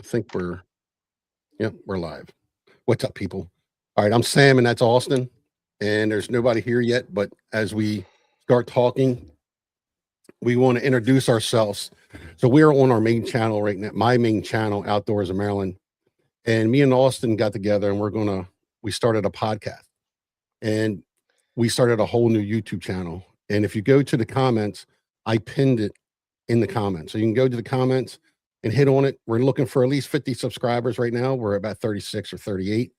I think we're live. What's up, people? All right, I'm Sam, and that's Austin. And there's nobody here yet, but as we start talking, we want to introduce ourselves. So we're on our main channel right now, my main channel, Outdoors of Maryland. And me and Austin got together, and we started a podcast, and we started a whole new YouTube channel. And if you go to the comments, I pinned it in the comments. So you can go to the comments and hit on it. We're looking for at least 50 subscribers right now. We're about 36 or 38.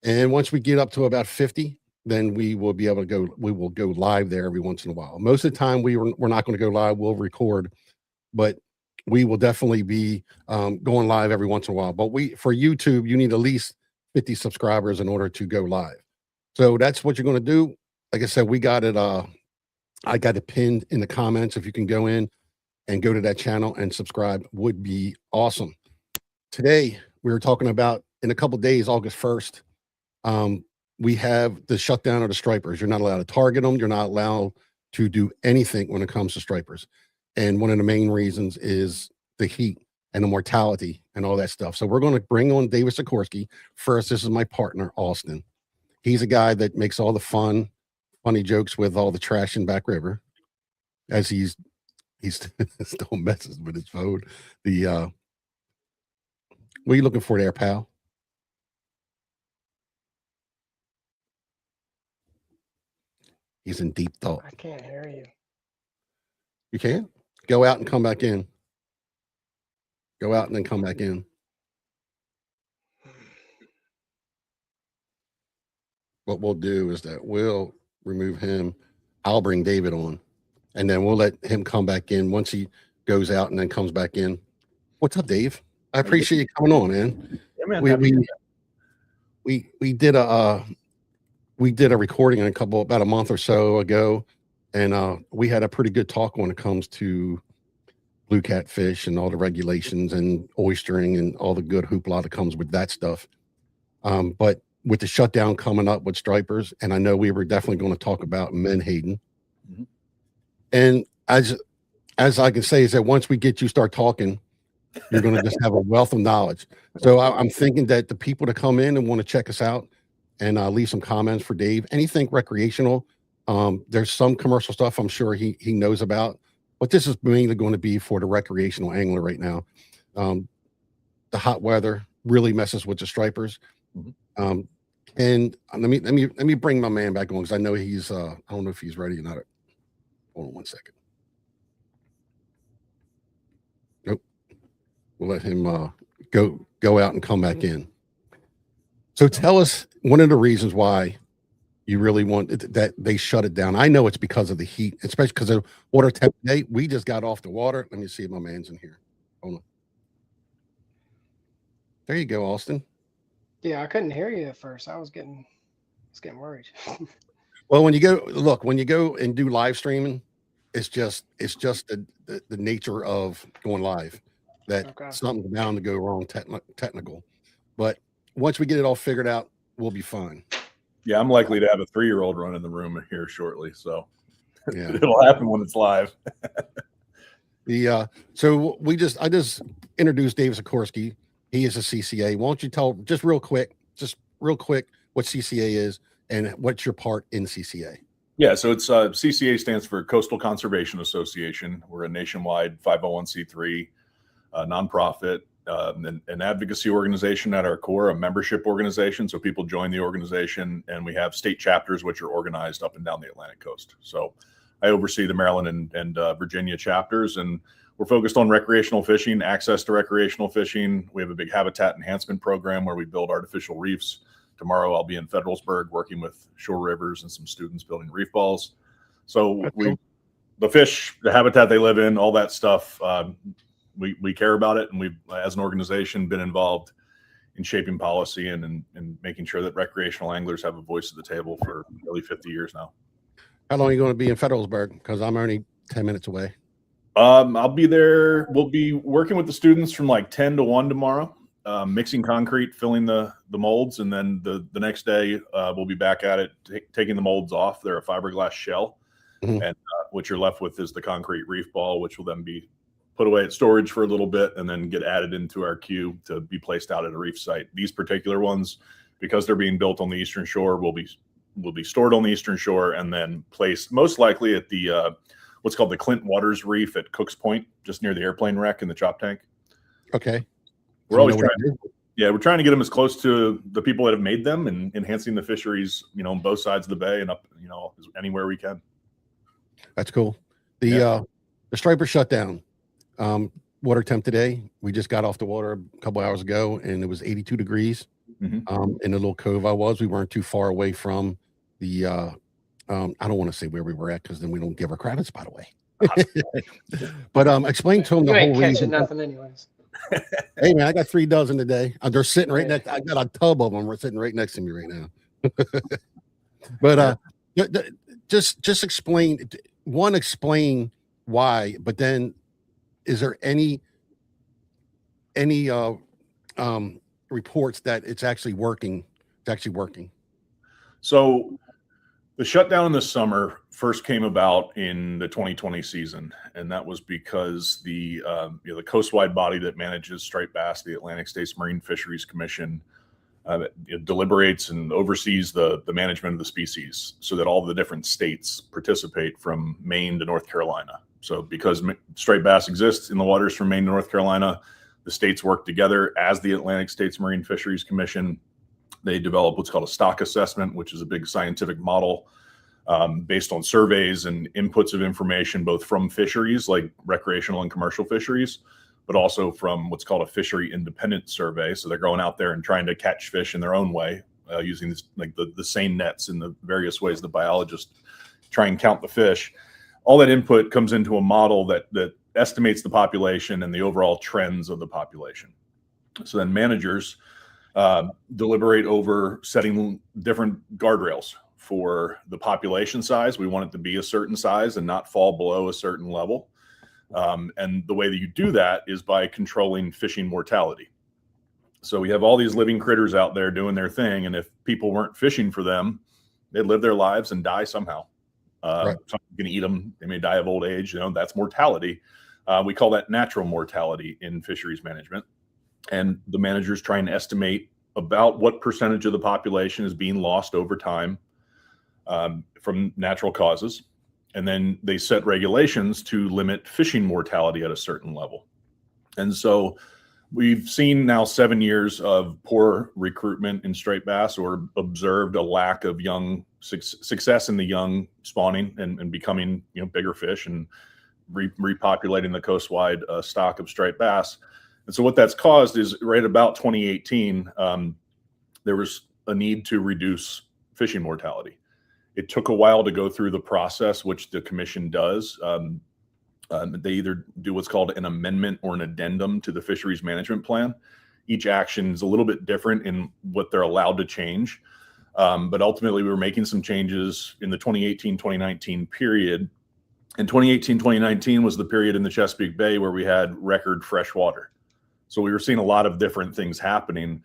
And once we get up to about 50, then we will be able to go, we will go live there every once in a while. Most of the time we're not going to go live, we'll record, but we will definitely be going live every once in a while. But for YouTube, you need at least 50 subscribers in order to go live. So that's what you're going to do. Like I said, we got it. I got it pinned in the comments. If you can go in and go to that channel and subscribe, would be awesome. Today, we were talking about in a couple of days, August 1st, we have the shutdown of the stripers. You're not allowed to target them. You're not allowed to do anything when it comes to stripers. And one of the main reasons is the heat and the mortality and all that stuff. So we're going to bring on Davis Sikorski. First, this is my partner, Austin. He's a guy that makes all the funny jokes with all the trash in Back River, as he's still messes with his phone. What are you looking for there, pal? He's in deep thought. I can't hear you. You can't? Go out and come back in. Go out and then come back in. What we'll do is that we'll remove him. I'll bring David on, and then we'll let him come back in once he goes out and then comes back in. What's up, Dave? I appreciate you coming on, man. Yeah, man. We did a recording about a month or so ago, and we had a pretty good talk when it comes to blue catfish and all the regulations and oystering and all the good hoopla that comes with that stuff. But with the shutdown coming up with stripers, and I know we were definitely going to talk about menhaden. Mm-hmm. And as I can say is that once we get you start talking, you're going to just have a wealth of knowledge. So I'm thinking that the people that come in and want to check us out and leave some comments for Dave, anything recreational. There's some commercial stuff I'm sure he knows about, but this is mainly going to be for the recreational angler right now. The hot weather really messes with the stripers. Mm-hmm. And let me bring my man back on, because I know he's I don't know if he's ready or not. Hold on one second. Nope. We'll let him go out and come back in. So tell us one of the reasons why you really want that they shut it down. I know it's because of the heat, especially because of water temperature. We just got off the water. Let me see if my man's in here. Hold on. There you go, Austin. Yeah, I couldn't hear you at first. I was getting worried. Well, when you go and do live streaming, it's just the nature of going live that something's bound to go wrong technical. But once we get it all figured out, we'll be fine. Yeah, I'm likely to have a 3-year-old run in the room here shortly, so yeah, it'll happen when it's live. So I just introduced Davis Sikorski. He is a CCA. Why don't you tell just real quick what CCA is and what's your part in CCA? Yeah, so it's CCA stands for Coastal Conservation Association. We're a nationwide 501c3 nonprofit, an advocacy organization at our core, a membership organization. So people join the organization, and we have state chapters which are organized up and down the Atlantic coast. So I oversee the Maryland and Virginia chapters, and we're focused on recreational fishing, access to recreational fishing. We have a big habitat enhancement program where we build artificial reefs. Tomorrow I'll be in Federalsburg working with Shore Rivers and some students building reef balls. So the fish, the habitat they live in, all that stuff, we care about it. And we've, as an organization, been involved in shaping policy and making sure that recreational anglers have a voice at the table for nearly 50 years now. How long are you going to be in Federalsburg? Because I'm only 10 minutes away. I'll be there. We'll be working with the students from like 10 to 1 tomorrow, mixing concrete, filling the molds. And then the next day we'll be back at it, taking the molds off. They're a fiberglass shell. Mm-hmm. And what you're left with is the concrete reef ball, which will then be put away at storage for a little bit, and then get added into our queue to be placed out at a reef site. These particular ones, because they're being built on the eastern shore, will be stored on the eastern shore and then placed most likely at the what's called the Clint Waters Reef at Cook's Point, just near the airplane wreck in the chop tank. Okay. We're always we're trying to get them as close to the people that have made them and enhancing the fisheries, on both sides of the bay and up, anywhere we can. That's cool. The striper shutdown. Water temp today. We just got off the water a couple hours ago, and it was 82 degrees. In the little cove I was. We weren't too far away from the. I don't want to say where we were at because then we don't give our credits, by the way. But explain to them the whole reason. Nothing, anyways. Hey man, I got 3 dozen today. They're sitting right next. I got a tub of them. We're sitting right next to me right now. But just explain. Explain why. But then, is there any reports that it's actually working? It's actually working. So the shutdown in the summer first came about in the 2020 season, and that was because the coastwide body that manages striped bass, the Atlantic States Marine Fisheries Commission, it deliberates and oversees the management of the species, so that all the different states participate from Maine to North Carolina. So because striped bass exists in the waters from Maine to North Carolina, the states work together as the Atlantic States Marine Fisheries Commission. They develop what's called a stock assessment, which is a big scientific model based on surveys and inputs of information, both from fisheries like recreational and commercial fisheries, but also from what's called a fishery independent survey. So they're going out there and trying to catch fish in their own way, using this, like the seine nets and the various ways the biologists try and count the fish. All that input comes into a model that estimates the population and the overall trends of the population. So then managers deliberate over setting different guardrails for the population size. We want it to be a certain size and not fall below a certain level. And the way that you do that is by controlling fishing mortality. So we have all these living critters out there doing their thing, and if people weren't fishing for them, they'd live their lives and die somehow. Right. Someone's going to eat them. They may die of old age. That's mortality. We call that natural mortality in fisheries management. And the managers try and estimate about what percentage of the population is being lost over time from natural causes. And then they set regulations to limit fishing mortality at a certain level. And so we've seen now 7 years of poor recruitment in striped bass, or observed a lack of young success in the young spawning and becoming bigger fish and repopulating the coastwide stock of striped bass. And so what that's caused is right about 2018, there was a need to reduce fishing mortality. It took a while to go through the process, which the commission does. They either do what's called an amendment or an addendum to the fisheries management plan. Each action is a little bit different in what they're allowed to change. But ultimately, we were making some changes in the 2018-2019 period. And 2018-2019 was the period in the Chesapeake Bay where we had record fresh water. So we were seeing a lot of different things happening.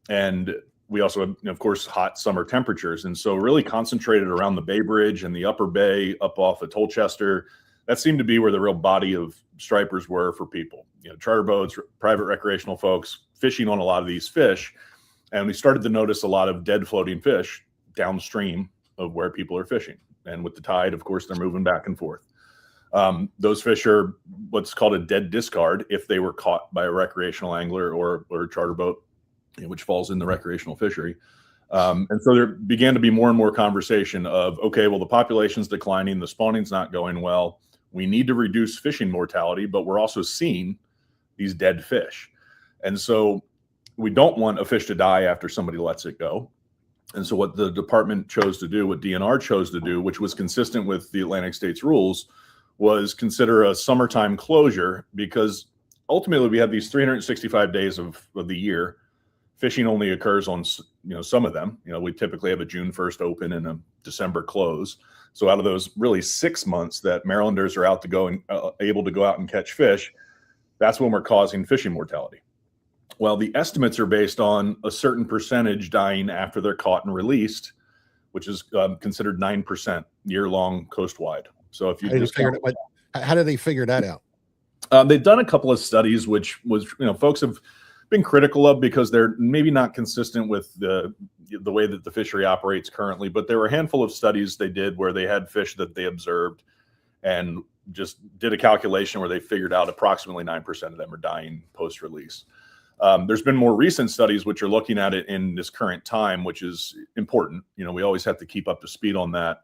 And we also had, of course, hot summer temperatures. And so really concentrated around the Bay Bridge and the upper bay up off of Tolchester. That seemed to be where the real body of stripers were for people. Charter boats, private recreational folks fishing on a lot of these fish. And we started to notice a lot of dead floating fish downstream of where people are fishing. And with the tide, of course, they're moving back and forth. Those fish are what's called a dead discard if they were caught by a recreational angler or a charter boat, which falls in the recreational fishery. And so there began to be more and more conversation of, okay, well, the population's declining, the spawning's not going well. We need to reduce fishing mortality, but we're also seeing these dead fish. And so we don't want a fish to die after somebody lets it go. And so what the department chose to do, what DNR chose to do, which was consistent with the Atlantic States rules, was consider a summertime closure, because ultimately we have these 365 days of the year. Fishing only occurs on, some of them. We typically have a June 1st open and a December close. So out of those really 6 months that Marylanders are out to go and able to go out and catch fish, that's when we're causing fishing mortality. Well, the estimates are based on a certain percentage dying after they're caught and released, which is considered 9% year-long coastwide. So if you how do they figure that out? They've done a couple of studies, which was, folks have been critical of because they're maybe not consistent with the way that the fishery operates currently. But there were a handful of studies they did where they had fish that they observed and just did a calculation where they figured out approximately 9% of them are dying post-release. There's been more recent studies which are looking at it in this current time, which is important. We always have to keep up to speed on that.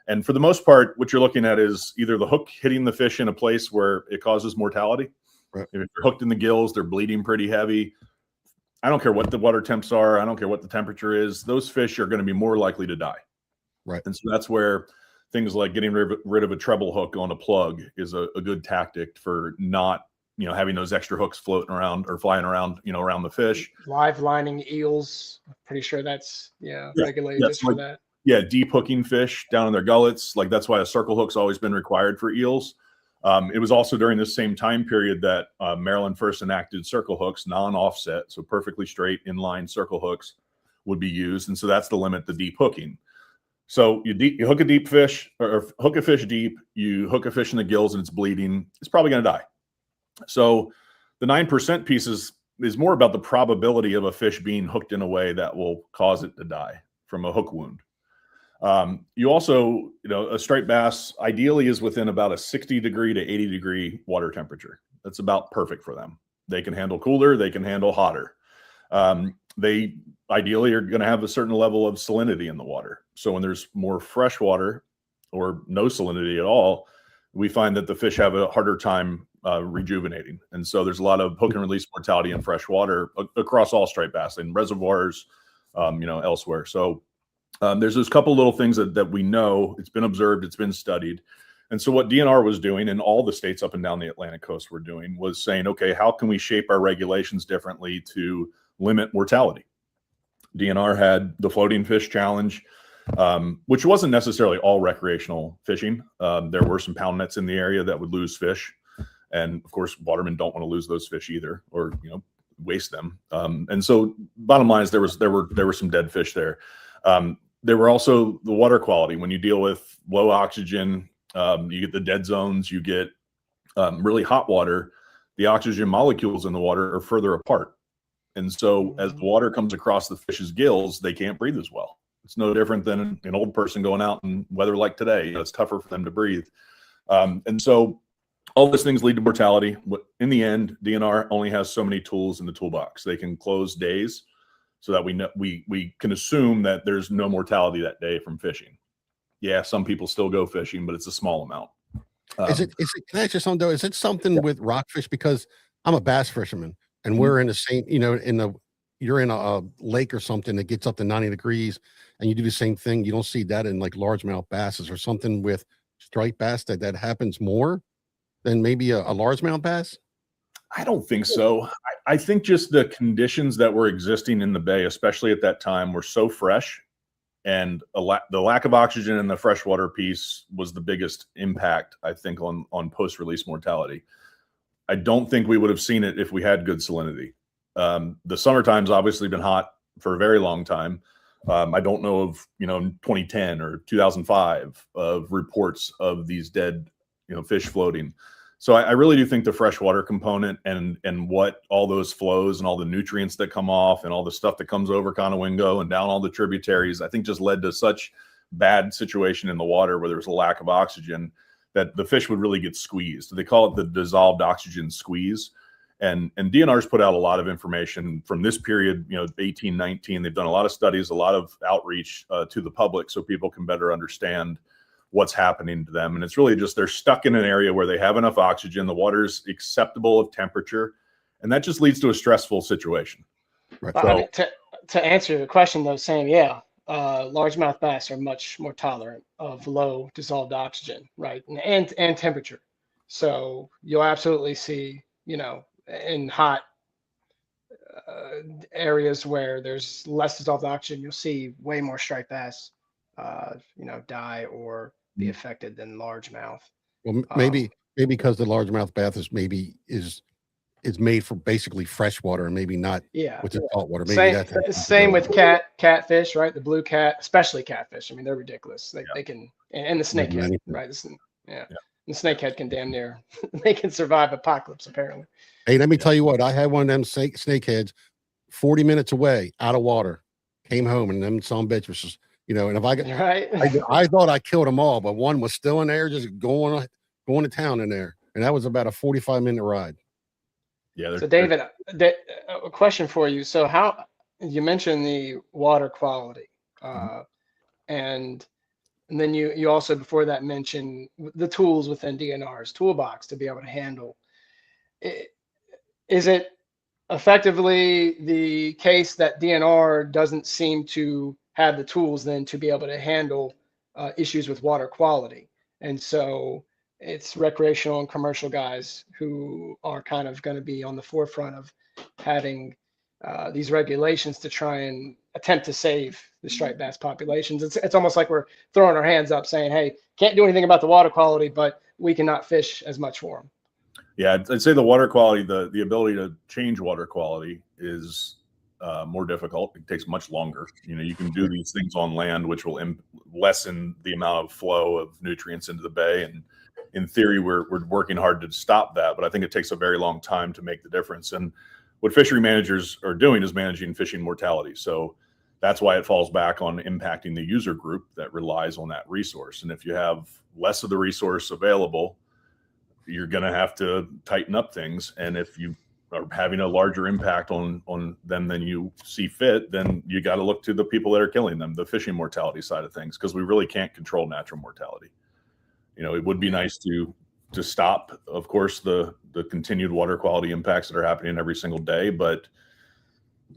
And for the most part, what you're looking at is either the hook hitting the fish in a place where it causes mortality. Right. If they're hooked in the gills, they're bleeding pretty heavy. I don't care what the water temps are. I don't care what the temperature is. Those fish are going to be more likely to die. Right. And so that's where things like getting rid of a treble hook on a plug is a good tactic for not, having those extra hooks floating around or flying around, around the fish. Live lining eels. I'm pretty sure that's regulated just for that. Yeah, deep hooking fish down in their gullets. Like that's why a circle hook's always been required for eels. It was also during this same time period that Maryland first enacted circle hooks, non-offset, so perfectly straight inline circle hooks would be used. And so that's the limit to deep hooking. So you hook a deep fish or hook a fish deep, you hook a fish in the gills and it's bleeding, it's probably going to die. So the 9% piece is more about the probability of a fish being hooked in a way that will cause it to die from a hook wound. You also, a striped bass ideally is within about a 60 degree to 80 degree water temperature. That's about perfect for them. They can handle cooler, they can handle hotter. They ideally are going to have a certain level of salinity in the water. So when there's more fresh water or no salinity at all, we find that the fish have a harder time rejuvenating. And so there's a lot of hook and release mortality in fresh water across all striped bass in reservoirs, elsewhere. So there's those couple little things that we know. It's been observed, it's been studied. And so what DNR was doing, and all the states up and down the Atlantic coast were doing, was saying, okay, how can we shape our regulations differently to limit mortality? DNR had the floating fish challenge, which wasn't necessarily all recreational fishing. There were some pound nets in the area that would lose fish. And of course, watermen don't want to lose those fish either, or, waste them. And so bottom line is there were some dead fish there. There were also the water quality. When you deal with low oxygen, you get the dead zones, you get really hot water, the oxygen molecules in the water are further apart. And so as the water comes across the fish's gills, they can't breathe as well. It's no different than an old person going out in weather like today. It's tougher for them to breathe. And so all those things lead to mortality. In the end, DNR only has so many tools in the toolbox. They can close days so that we can assume that there's no mortality that day from fishing. Yeah, some people still go fishing, but it's a small amount. Is it, can I ask you something though? Is it something with rockfish? Because I'm a bass fisherman and we're in the same, you're in a lake or something that gets up to 90 degrees and you do the same thing. You don't see that in like largemouth basses or something with striped bass that happens more than maybe a largemouth bass? I don't think so. I think just the conditions that were existing in the bay, especially at that time, were so fresh, and the lack of oxygen in the freshwater piece was the biggest impact, I think, on post-release mortality. I don't think we would have seen it if we had good salinity. The summertime's obviously been hot for a very long time. I don't know of 2010 or 2005 of reports of these dead fish floating. So I really do think the freshwater component and what all those flows and all the nutrients that come off and all the stuff that comes over Conowingo and down all the tributaries, I think just led to such bad situation in the water where there's a lack of oxygen that the fish would really get squeezed. They call it the dissolved oxygen squeeze. And DNR's put out a lot of information from this period, 18, 19. They've done a lot of studies, a lot of outreach to the public so people can better understand what's happening to them. And it's really just they're stuck in an area where they have enough oxygen, the water's acceptable of temperature, and that just leads to a stressful situation. Right. So, to answer your question though, Sam, largemouth bass are much more tolerant of low dissolved oxygen, right, and temperature. So you'll absolutely see, in hot areas where there's less dissolved oxygen, you'll see way more striped bass, die or be affected than largemouth. Well, maybe because the largemouth bass is made for basically fresh water and maybe not what's in salt water. Maybe same with catfish, right? The blue cat, especially catfish. I mean, they're ridiculous. They can, and the snakehead, right? The snakehead can damn near, they can survive apocalypse apparently. Hey, let me tell you what, I had one of them snakeheads 40 minutes away out of water, came home, and them some bitch was just, and if I got, Right. I thought I killed them all, but one was still in there, just going to town in there. And that was about a 45-minute ride. Yeah. So David, a question for you. So how, you mentioned the water quality, and then you also before that mentioned the tools within DNR's toolbox to be able to handle it. Is it effectively the case that DNR doesn't seem to have the tools then to be able to handle issues with water quality? And so it's recreational and commercial guys who are kind of going to be on the forefront of having these regulations to try and attempt to save the striped bass populations. It's almost like we're throwing our hands up saying, hey, can't do anything about the water quality, but we cannot fish as much for them. Yeah, I'd say the water quality, the ability to change water quality is more difficult. It takes much longer. You can do these things on land, which will lessen the amount of flow of nutrients into the bay. And in theory, we're working hard to stop that. But I think it takes a very long time to make the difference. And what fishery managers are doing is managing fishing mortality. So that's why it falls back on impacting the user group that relies on that resource. And if you have less of the resource available, you're going to have to tighten up things. And if you are having a larger impact on them than you see fit, then you got to look to the people that are killing them, the fishing mortality side of things, because we really can't control natural mortality. It would be nice to stop, of course, the continued water quality impacts that are happening every single day, but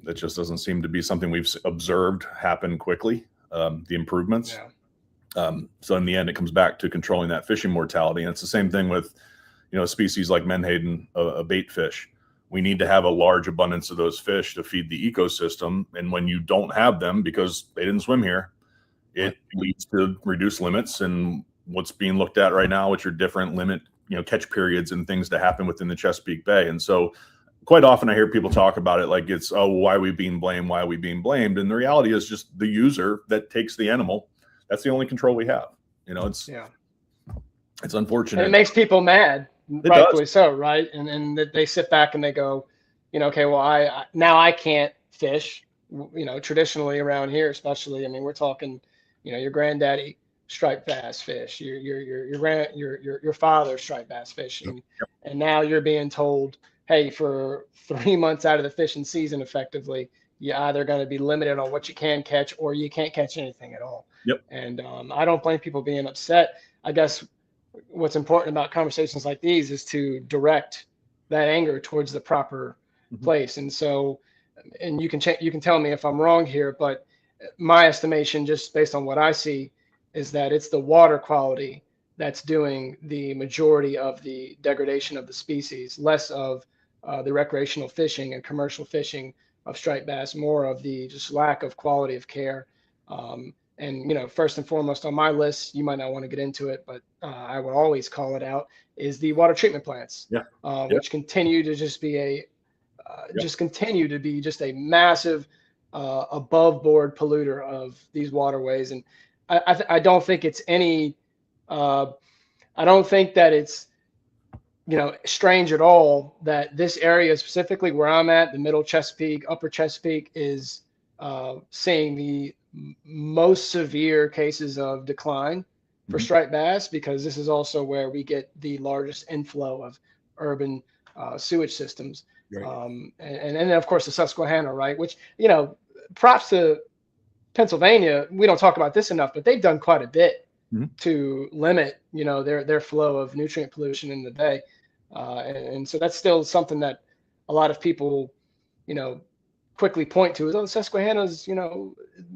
that just doesn't seem to be something we've observed happen quickly, the improvements. Yeah. So in the end, it comes back to controlling that fishing mortality. And it's the same thing with, species like menhaden, a bait fish. We need to have a large abundance of those fish to feed the ecosystem. And when you don't have them because they didn't swim here, it leads to reduced limits and what's being looked at right now, which are different limit, catch periods and things to happen within the Chesapeake Bay. And so quite often I hear people talk about it like it's, oh, why are we being blamed? Why are we being blamed? And the reality is just the user that takes the animal. That's the only control we have. It's unfortunate. And it makes people mad, It rightfully does. so, right? And they sit back and they go, okay, well, I can't fish. Traditionally around here, especially. I mean, we're talking, your granddaddy striped bass fish, your father striped bass fish, and now you're being told, hey, for 3 months out of the fishing season, effectively, you're either going to be limited on what you can catch or you can't catch anything at all. Yep. And I don't blame people being upset. I guess what's important about conversations like these is to direct that anger towards the proper place. And so, and you can tell me if I'm wrong here, but my estimation, just based on what I see, is that it's the water quality that's doing the majority of the degradation of the species, less of the recreational fishing and commercial fishing of striped bass, more of the just lack of quality of care. And first and foremost on my list, you might not want to get into it, but I would always call it out, is the water treatment plants, which continue to just be just a massive above board polluter of these waterways. And I don't think it's any, I don't think that it's, strange at all that this area, specifically where I'm at, the middle Chesapeake, upper Chesapeake, is seeing the most severe cases of decline for striped bass, because this is also where we get the largest inflow of urban sewage systems. Right. And then of course the Susquehanna, right? Which, props to Pennsylvania. We don't talk about this enough, but they've done quite a bit to limit, their flow of nutrient pollution in the bay. And so that's still something that a lot of people, quickly point to is, oh, the Susquehanna's,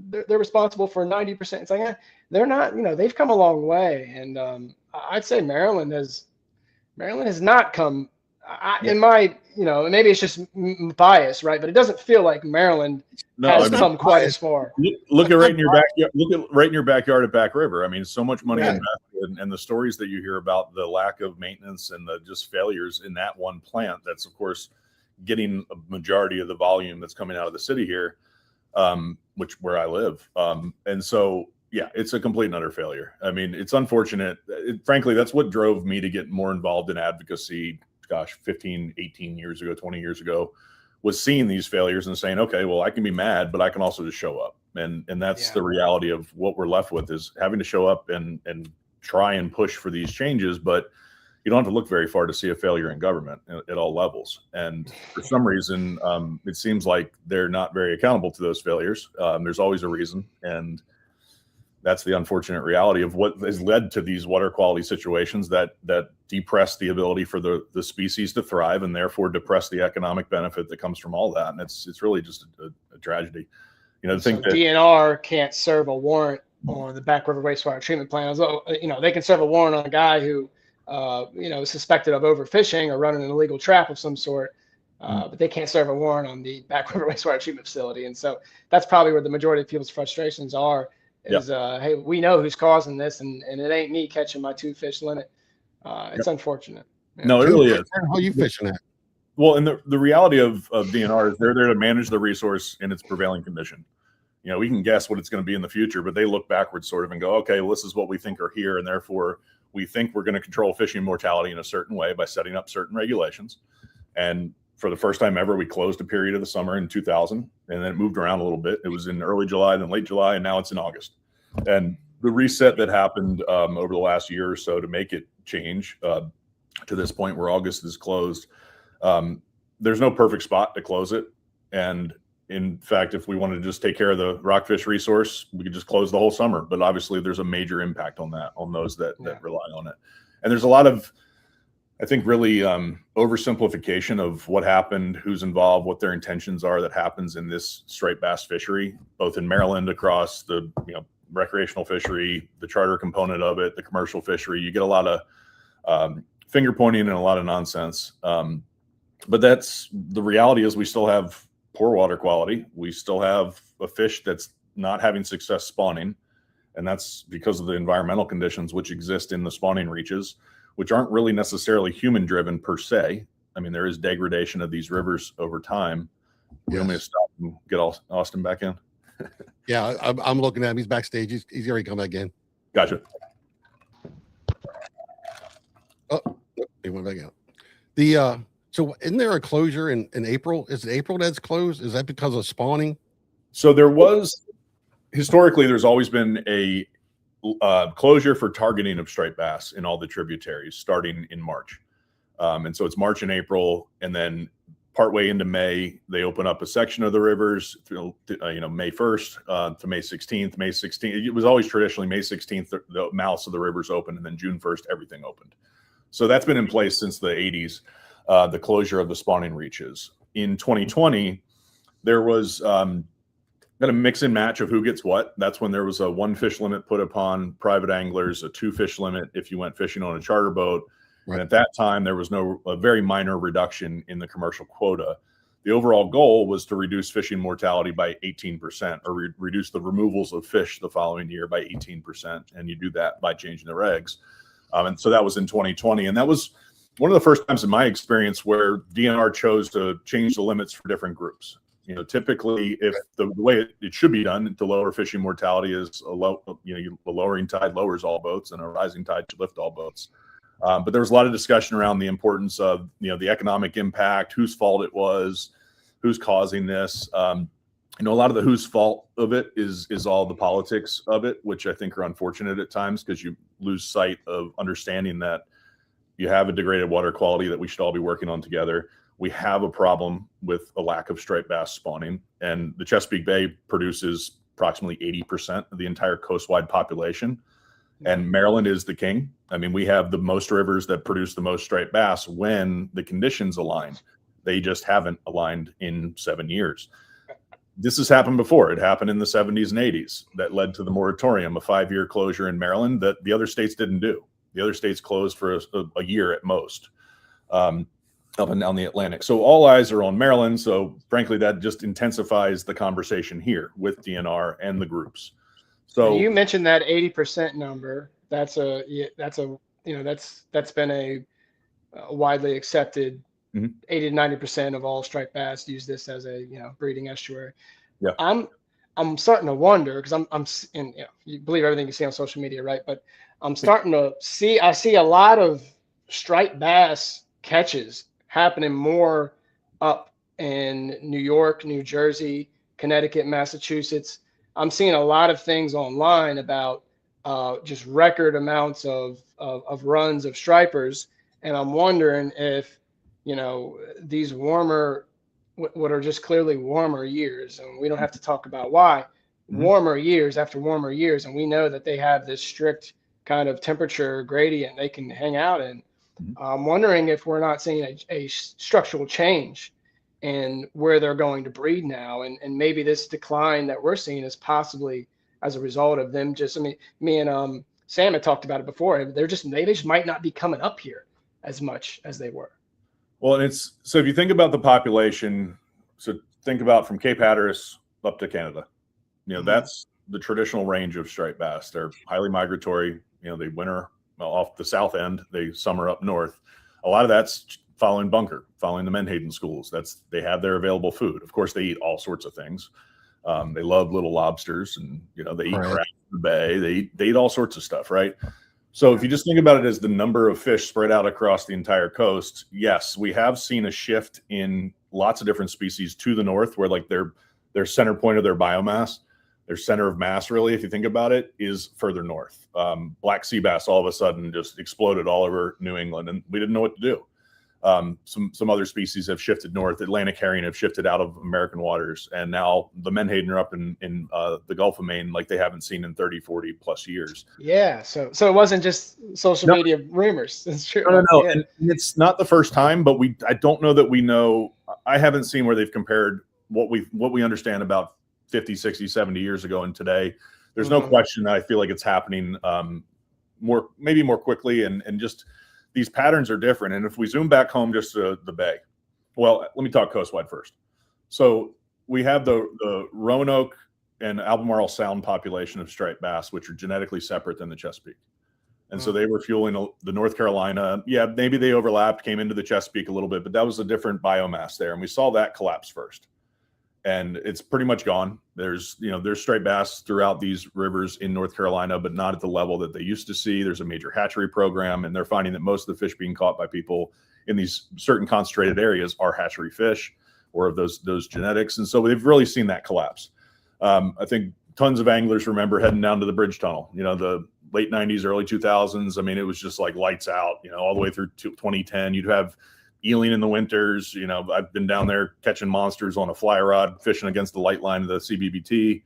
they're responsible for 90%. It's like, they're not, they've come a long way. And I'd say Maryland has not come, in my, maybe it's just bias, right? But it doesn't feel like Maryland has come quite as far. Look at right in your backyard. Look at right in your backyard at Back River. I mean, so much money invested, and the stories that you hear about the lack of maintenance and the just failures in that one plant. That's of course getting a majority of the volume that's coming out of the city here, which where I live. And so, Yeah, it's a complete and utter failure. I mean, it's unfortunate. Frankly, that's what drove me to get more involved in advocacy, gosh, 15, 18 years ago, 20 years ago, was seeing these failures and saying, okay, well, I can be mad, but I can also just show up. And that's the reality of what we're left with, is having to show up and try and push for these changes. But you don't have to look very far to see a failure in government at all levels. And for some reason, it seems like they're not very accountable to those failures. There's always a reason. And that's the unfortunate reality of what has led to these water quality situations that depress the ability for the species to thrive, and therefore depress the economic benefit that comes from all that. And it's really just a tragedy. You know, the thing that DNR can't serve a warrant on the Back River wastewater treatment plant. Although, you know, they can serve a warrant on a guy who, you know, is suspected of overfishing or running an illegal trap of some sort. But they can't serve a warrant on the Back River wastewater treatment facility. And so that's probably where the majority of people's frustrations are. Is hey, we know who's causing this, and it ain't me catching my 2-fish limit. It's unfortunate. Yeah. No, it really is. How are you fishing at? Well, and the reality of DNR is they're there to manage the resource in its prevailing condition. You know, we can guess what it's going to be in the future, but they look backwards sort of and go, okay, well, this is what we think are here, and therefore we think we're going to control fishing mortality in a certain way by setting up certain regulations. And for the first time ever, we closed a period of the summer in 2000, and then it moved around a little bit. It was in early July, then late July, and now it's in August. And the reset that happened over the last year or so to make it change to this point where August is closed, there's no perfect spot to close it. And in fact, if we wanted to just take care of the rockfish resource, we could just close the whole summer. But obviously, there's a major impact on that, on those that rely on it. And there's a lot of, I think, really oversimplification of what happened, who's involved, what their intentions are that happens in this striped bass fishery, both in Maryland across the recreational fishery, the charter component of it, the commercial fishery. You get a lot of finger pointing and a lot of nonsense. But that's the reality, is we still have poor water quality. We still have a fish that's not having success spawning. And that's because of the environmental conditions which exist in the spawning reaches, which aren't really necessarily human driven per se. I mean, there is degradation of these rivers over time. You want me to stop and get Austin back in? Yeah, I'm looking at him. He's backstage. He's already come back in. Gotcha. Oh, he went back out. So isn't there a closure in April? Is it April that's closed? Is that because of spawning? So there was, historically, there's always been a closure for targeting of striped bass in all the tributaries starting in March. And so it's March and April, and then partway into May, they open up a section of the rivers, May 1st to May 16th. May 16th, it was always traditionally May 16th, the mouths of the rivers opened, and then June 1st, everything opened. So that's been in place since the 80s, the closure of the spawning reaches. In 2020, there was kind of mix and match of who gets what. That's when there was a 1-fish limit put upon private anglers, a 2-fish limit if you went fishing on a charter boat. Right. And at that time, there was a very minor reduction in the commercial quota. The overall goal was to reduce fishing mortality by 18%, or reduce the removals of fish the following year by 18%. And you do that by changing the regs. And so that was in 2020. And that was one of the first times in my experience where DNR chose to change the limits for different groups. You know, typically, if the way it should be done to lower fishing mortality is a lowering tide lowers all boats, and a rising tide should lift all boats. But there was a lot of discussion around the importance of, the economic impact, whose fault it was, who's causing this. A lot of the whose fault of it is all the politics of it, which I think are unfortunate at times, because you lose sight of understanding that you have a degraded water quality that we should all be working on together. We have a problem with a lack of striped bass spawning, and the Chesapeake Bay produces approximately 80% of the entire coastwide population. And Maryland is the king. I mean, we have the most rivers that produce the most striped bass when the conditions align. They just haven't aligned in 7 years. This has happened before. It happened in the 70s and 80s. That led to the moratorium, a 5-year closure in Maryland that the other states didn't do. The other states closed for a year at most, up and down the Atlantic. So all eyes are on Maryland. So frankly, that just intensifies the conversation here with DNR and the groups. So you mentioned that 80% number. That's been a widely accepted. 80 to 90% of all striped bass use this as a breeding estuary. Yeah. I'm starting to wonder because and you believe everything you see on social media, right? But I'm starting to see, I see a lot of striped bass catches happening more up in New York, New Jersey, Connecticut, Massachusetts. I'm seeing a lot of things online about just record amounts of runs of stripers. And I'm wondering if, these warmer, what are just clearly warmer years, and we don't have to talk about why, warmer years after warmer years, and we know that they have this strict kind of temperature gradient they can hang out in. I'm wondering if we're not seeing a structural change in where they're going to breed now, and maybe this decline that we're seeing is possibly as a result of them just. I mean, me and Sam had talked about it before. They just might not be coming up here as much as they were. Well, and it's so if you think about the population, so think about from Cape Hatteras up to Canada, that's the traditional range of striped bass. They're highly migratory. They winter off the south end, they summer up north. A lot of that's following bunker, following the menhaden schools. They have their available food. Of course, they eat all sorts of things. They love little lobsters, and they eat crab in the bay. They eat all sorts of stuff, right? So if you just think about it as the number of fish spread out across the entire coast, yes, we have seen a shift in lots of different species to the north, where like their center point of their biomass, their center of mass, really, if you think about it, is further north. Black sea bass all of a sudden just exploded all over New England, and we didn't know what to do. Some other species have shifted north. Atlantic herring have shifted out of American waters, and now the menhaden are up in the Gulf of Maine like they haven't seen in 30, 40 plus years. Yeah, so it wasn't just social media rumors. It's true. No. Yeah. And it's not the first time, but I don't know that we know. I haven't seen where they've compared what we understand about 50, 60, 70 years ago and today. There's no question that I feel like it's happening maybe more quickly, and just these patterns are different. And if we zoom back home just to the Bay, well, let me talk coastwide first. So we have the Roanoke and Albemarle Sound population of striped bass, which are genetically separate than the Chesapeake. And so they were fueling the North Carolina. Yeah, maybe they overlapped, came into the Chesapeake a little bit, but that was a different biomass there. And we saw that collapse first. And it's pretty much gone. There's striped bass throughout these rivers in North Carolina, but not at the level that they used to see. There's a major hatchery program, and they're finding that most of the fish being caught by people in these certain concentrated areas are hatchery fish or of those genetics. And so they've really seen that collapse. I think tons of anglers remember heading down to the bridge tunnel, the late 90s, early 2000s. I mean, it was just like lights out, all the way through 2010. You'd have eeling in the winters. I've been down there catching monsters on a fly rod, fishing against the light line of the CBBT.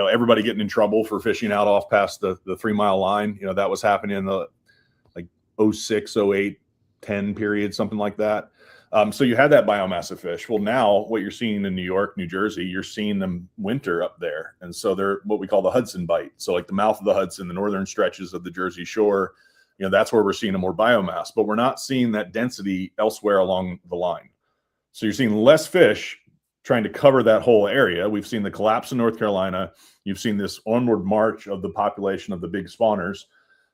Everybody getting in trouble for fishing out off past the 3 mile line. That was happening in the 06, 08, 10 period, something like that. So you had that biomass of fish. Well, now what you're seeing in New York, New Jersey, you're seeing them winter up there. And so they're what we call the Hudson Bight. So like the mouth of the Hudson, the northern stretches of the Jersey Shore, that's where we're seeing a more biomass, but we're not seeing that density elsewhere along the line. So you're seeing less fish trying to cover that whole area. We've seen the collapse in North Carolina. You've seen this onward march of the population of the big spawners.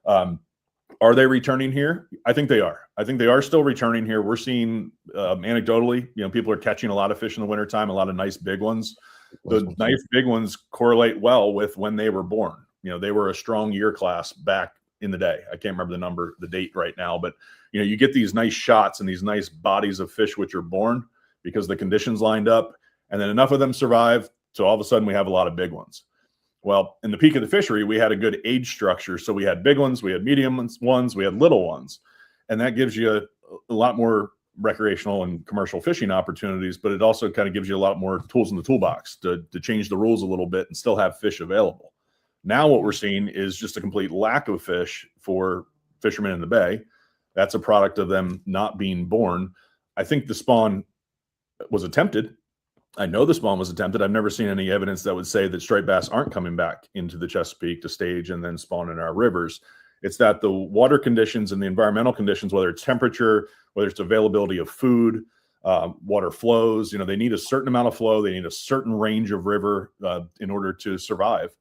Are they returning here? I think they are. I think they are still returning here. We're seeing anecdotally, people are catching a lot of fish in the wintertime, a lot of nice big ones. The nice big ones correlate well with when they were born. They were a strong year class back in the day. I can't remember the date right now, but you get these nice shots and these nice bodies of fish which are born because the conditions lined up, and then enough of them survive. So all of a sudden we have a lot of big ones. Well, in the peak of the fishery, we had a good age structure. So we had big ones, we had medium ones, we had little ones. And that gives you a lot more recreational and commercial fishing opportunities, but it also kind of gives you a lot more tools in the toolbox to change the rules a little bit and still have fish available. Now what we're seeing is just a complete lack of fish for fishermen in the Bay. That's a product of them not being born. I think the spawn was attempted. I know the spawn was attempted. I've never seen any evidence that would say that striped bass aren't coming back into the Chesapeake to stage and then spawn in our rivers. It's that the water conditions and the environmental conditions, whether it's temperature, whether it's availability of food, water flows, they need a certain amount of flow. They need a certain range of river in order to survive.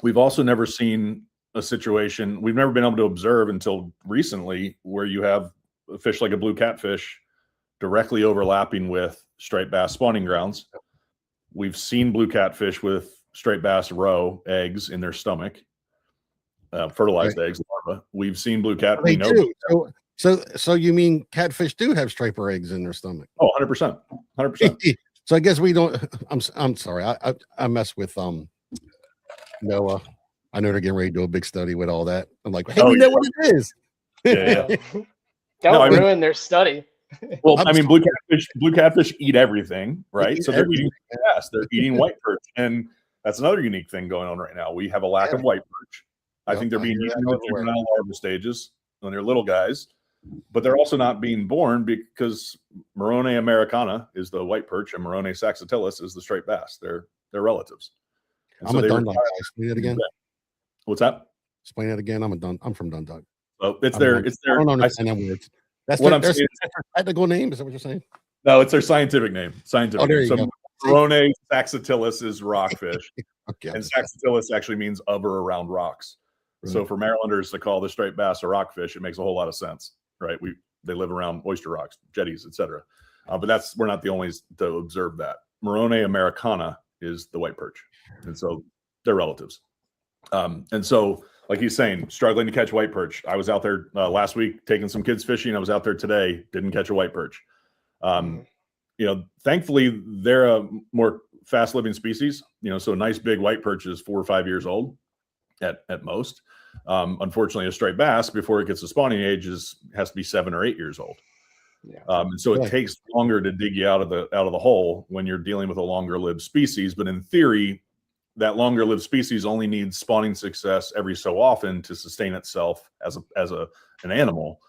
We've also never seen a situation, we've never been able to observe until recently, where you have a fish like a blue catfish directly overlapping with striped bass spawning grounds. We've seen blue catfish with straight bass roe eggs in their stomach, fertilized eggs, larvae. We've seen blue cat. They We know. do. So you mean catfish do have striper eggs in their stomach? Oh, 100%. 100%. So I guess we don't. I'm sorry. I mess with Noah. I know they're getting ready to do a big study with all that. I'm like, hey, we know what it is. Yeah. Don't ruin their study. Well, I mean, blue catfish eat everything, right? So they're eating bass, they're eating white perch, and that's another unique thing going on right now. We have a lack of white perch. I think they're being eaten in the juvenile larval stages when they're little guys, but they're also not being born because Morone americana is the white perch and Morone saxatilis is the straight bass. They're relatives. And I'm a Dundalk guy. Explain it again. What's that? Explain it again. I'm from Dundalk. Oh, it's their. I don't understand that word. That's what their, I'm saying. That's their technical name. Is that what you're saying? No, it's their scientific name. Scientific. Oh, there name. you So go. Morone saxatilis is rockfish. Okay. And saxatilis actually means of or around rocks. Right. So for Marylanders to call the straight bass a rockfish, it makes a whole lot of sense, right? They live around oyster rocks, jetties, etc. But we're not the only to observe that. Morone americana is the white perch, and so they're relatives. And so, like he's saying, struggling to catch white perch. I was out there last week taking some kids fishing. I was out there today, didn't catch a white perch. Thankfully, they're a more fast-living species. So a nice big white perch is 4 or 5 years old at most. Unfortunately, a straight bass, before it gets to spawning age, has to be 7 or 8 years old. Yeah. And so it takes longer to dig you out of the hole when you're dealing with a longer-lived species. But in theory, that longer-lived species only needs spawning success every so often to sustain itself as an animal.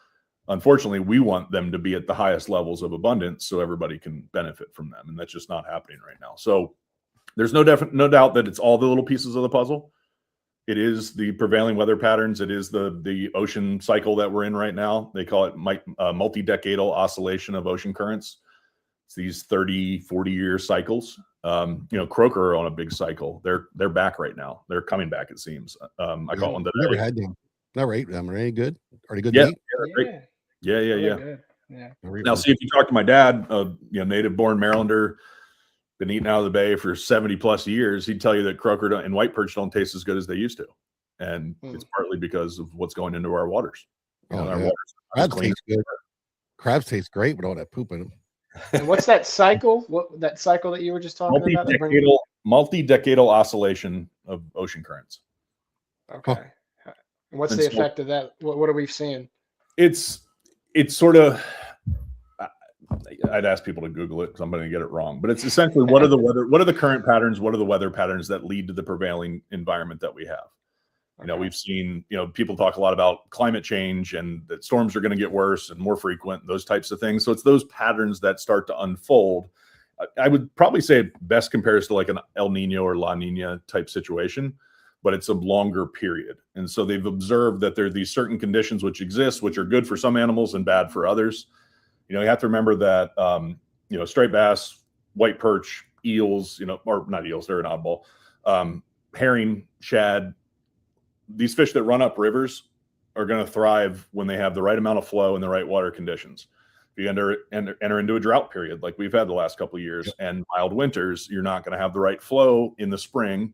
Unfortunately, we want them to be at the highest levels of abundance so everybody can benefit from them, and that's just not happening right now. So there's no doubt that it's all the little pieces of the puzzle. It is the prevailing weather patterns. It is the ocean cycle that we're in right now. They call it multi-decadal oscillation of ocean currents. It's these 30, 40-year cycles. Croaker are on a big cycle. They're back right now. They're coming back, it seems. I caught one today. Never had them. All right. Are they good? Are they good? Yeah. Meat? Yeah. Yeah. Now, see, if you talk to my dad, native-born Marylander, been eating out of the bay for 70 plus years, he'd tell you that croaker and white perch don't taste as good as they used to, and it's partly because of what's going into our waters. Our waters crabs taste good. Crabs taste great with all that poop in them. And what's that cycle? What that cycle that you were just talking about? Multi-decadal oscillation of ocean currents. Okay. Huh. And what's the effect of that? What are we seeing? It's sort of, I'd ask people to Google it because I'm going to get it wrong, but it's essentially what are the current patterns, what are the weather patterns that lead to the prevailing environment that we have? We've seen, people talk a lot about climate change and that storms are going to get worse and more frequent, those types of things. So it's those patterns that start to unfold. I would probably say it best compares to like an El Nino or La Nina type situation, but it's a longer period. And so they've observed that there are these certain conditions which exist, which are good for some animals and bad for others. You have to remember that, straight bass, white perch, eels, or not eels, they're an oddball, herring, shad, these fish that run up rivers are going to thrive when they have the right amount of flow and the right water conditions. If you enter into a drought period like we've had the last couple of years and mild winters, you're not going to have the right flow in the spring,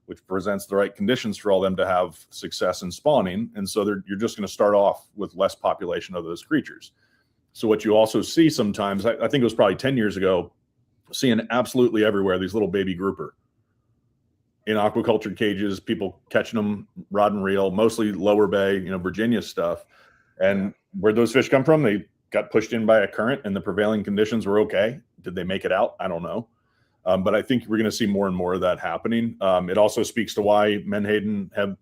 which presents the right conditions for all them to have success in spawning. And so you're just going to start off with less population of those creatures. So what you also see sometimes, I think it was probably 10 years ago, seeing absolutely everywhere, these little baby grouper in aquaculture cages, people catching them rod and reel, mostly lower bay, Virginia stuff. And where'd those fish come from? They got pushed in by a current and the prevailing conditions were okay. Did they make it out? I don't know. But I think we're going to see more and more of that happening. It also speaks to why menhaden have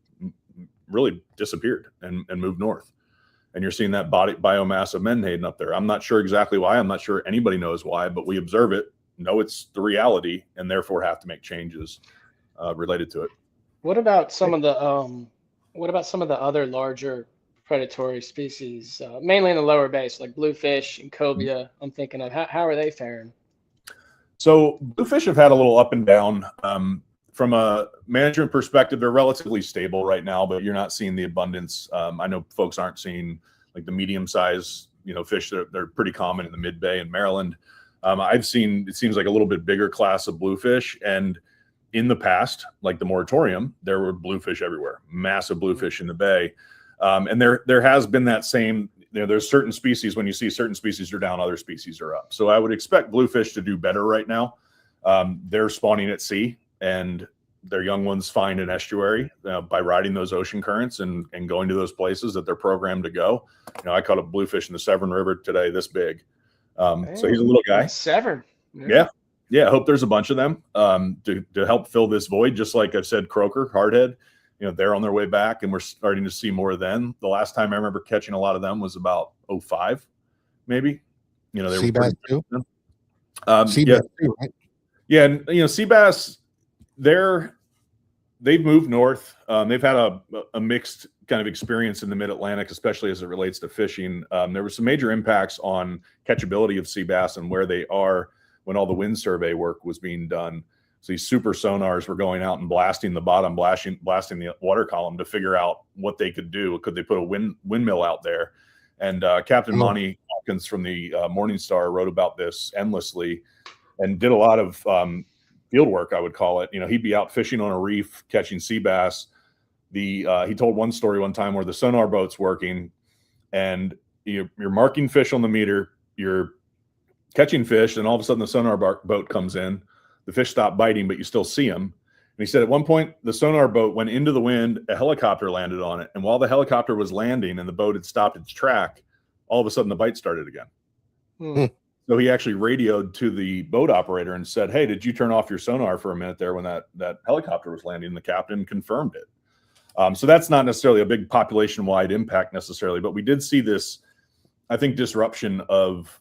really disappeared and moved north. And you're seeing that biomass of menhaden up there. I'm not sure exactly why. I'm not sure anybody knows why, but we observe it, know it's the reality, and therefore have to make changes related to it. What about some of the other larger predatory species, mainly in the lower base, like bluefish and cobia? I'm thinking of how are they faring? So bluefish have had a little up and down. From a management perspective, they're relatively stable right now, but you're not seeing the abundance. I know folks aren't seeing like the medium size, fish. They're pretty common in the mid bay in Maryland. I've seen, it seems like a little bit bigger class of bluefish. And in the past, like the moratorium, there were bluefish everywhere, massive bluefish in the bay. And there has been that same, there's certain species, when you see certain species are down, other species are up. So I would expect bluefish to do better right now. They're spawning at sea, and their young ones find an estuary by riding those ocean currents and going to those places that they're programmed to go. I caught a bluefish in the Severn River today, this big. So he's a little guy. Severn. Yeah. I hope there's a bunch of them to help fill this void. Just like I've said, croaker, hardhead, they're on their way back, and we're starting to see more of them. The last time I remember catching a lot of them was about 2005, maybe. They were sea bass too. Sea bass too, right? Yeah, and sea bass, they've moved north. They've had a mixed kind of experience in the mid-Atlantic, especially as it relates to fishing. There were some major impacts on catchability of sea bass and where they are when all the wind survey work was being done. So these super sonars were going out and blasting the bottom, blasting the water column to figure out what they could do. Could they put a windmill out there? And Captain Monty Hawkins from the Morning Star wrote about this endlessly and did a lot of field work, I would call it. He'd be out fishing on a reef, catching sea bass. He told one story one time where the sonar boat's working, and you're marking fish on the meter, you're catching fish, and all of a sudden the sonar boat comes in. The fish stop biting, but you still see them. And he said at one point the sonar boat went into the wind, a helicopter landed on it, and while the helicopter was landing and the boat had stopped its track, all of a sudden the bite started again. So he actually radioed to the boat operator and said, "Hey, did you turn off your sonar for a minute there when that helicopter was landing?" And the captain confirmed it. So that's not necessarily a big population-wide impact necessarily, but we did see this, I think, disruption of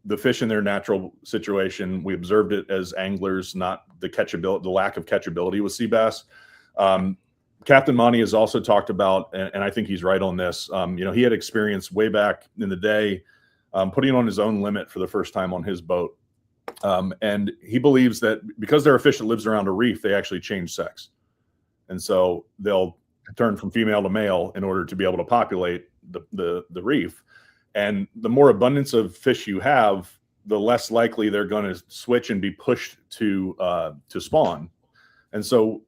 the fish in their natural situation. We observed it as anglers, not the catchability, the lack of catchability with sea bass. Captain Monty has also talked about, and I think he's right on this. He had experience way back in the day putting on his own limit for the first time on his boat. And he believes that because they're a fish that lives around a reef, they actually change sex. And so they'll turn from female to male in order to be able to populate the reef. And the more abundance of fish you have, the less likely they're going to switch and be pushed to spawn. And so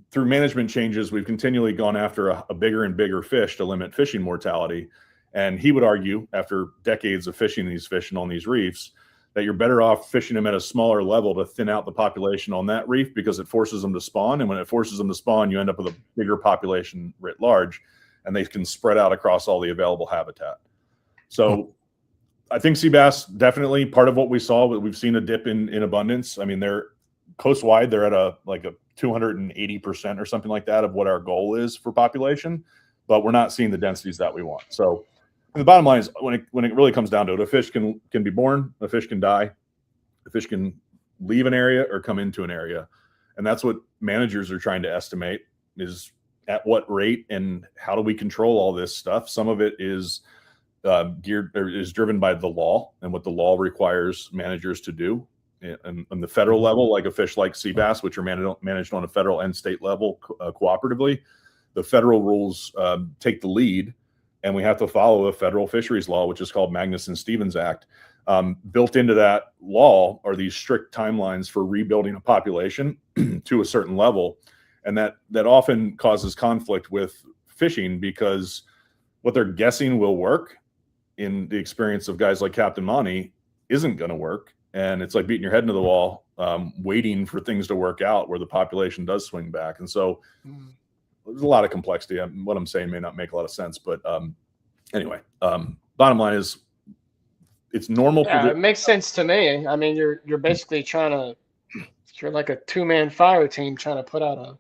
through management changes, we've continually gone after a bigger and bigger fish to limit fishing mortality. And he would argue, after decades of fishing these fish and on these reefs, that you're better off fishing them at a smaller level to thin out the population on that reef, because it forces them to spawn. And when it forces them to spawn, you end up with a bigger population writ large, and they can spread out across all the available habitat. So I think sea bass, definitely part of what we saw, but we've seen a dip in abundance. I mean, they're coast-wide, they're at a 280% or something like that of what our goal is for population, but we're not seeing the densities that we want. So the bottom line is, when it really comes down to it, a fish can be born, a fish can die, a fish can leave an area or come into an area. And that's what managers are trying to estimate, is at what rate and how do we control all this stuff. Some of it is driven by the law and what the law requires managers to do. And on the federal level, like a fish like sea bass, which are managed on a federal and state level cooperatively, the federal rules take the lead, and we have to follow a federal fisheries law, which is called Magnuson-Stevens Act. Built into that law are these strict timelines for rebuilding a population to a certain level, and that often causes conflict with fishing, because what they're guessing will work in the experience of guys like Captain Monty isn't going to work. And it's like beating your head into the wall, waiting for things to work out where the population does swing back. And so there's a lot of complexity. What I'm saying may not make a lot of sense, but anyway, bottom line is it's normal. Yeah, it makes sense to me. I mean, you're basically you're like a two-man fire team trying to put out a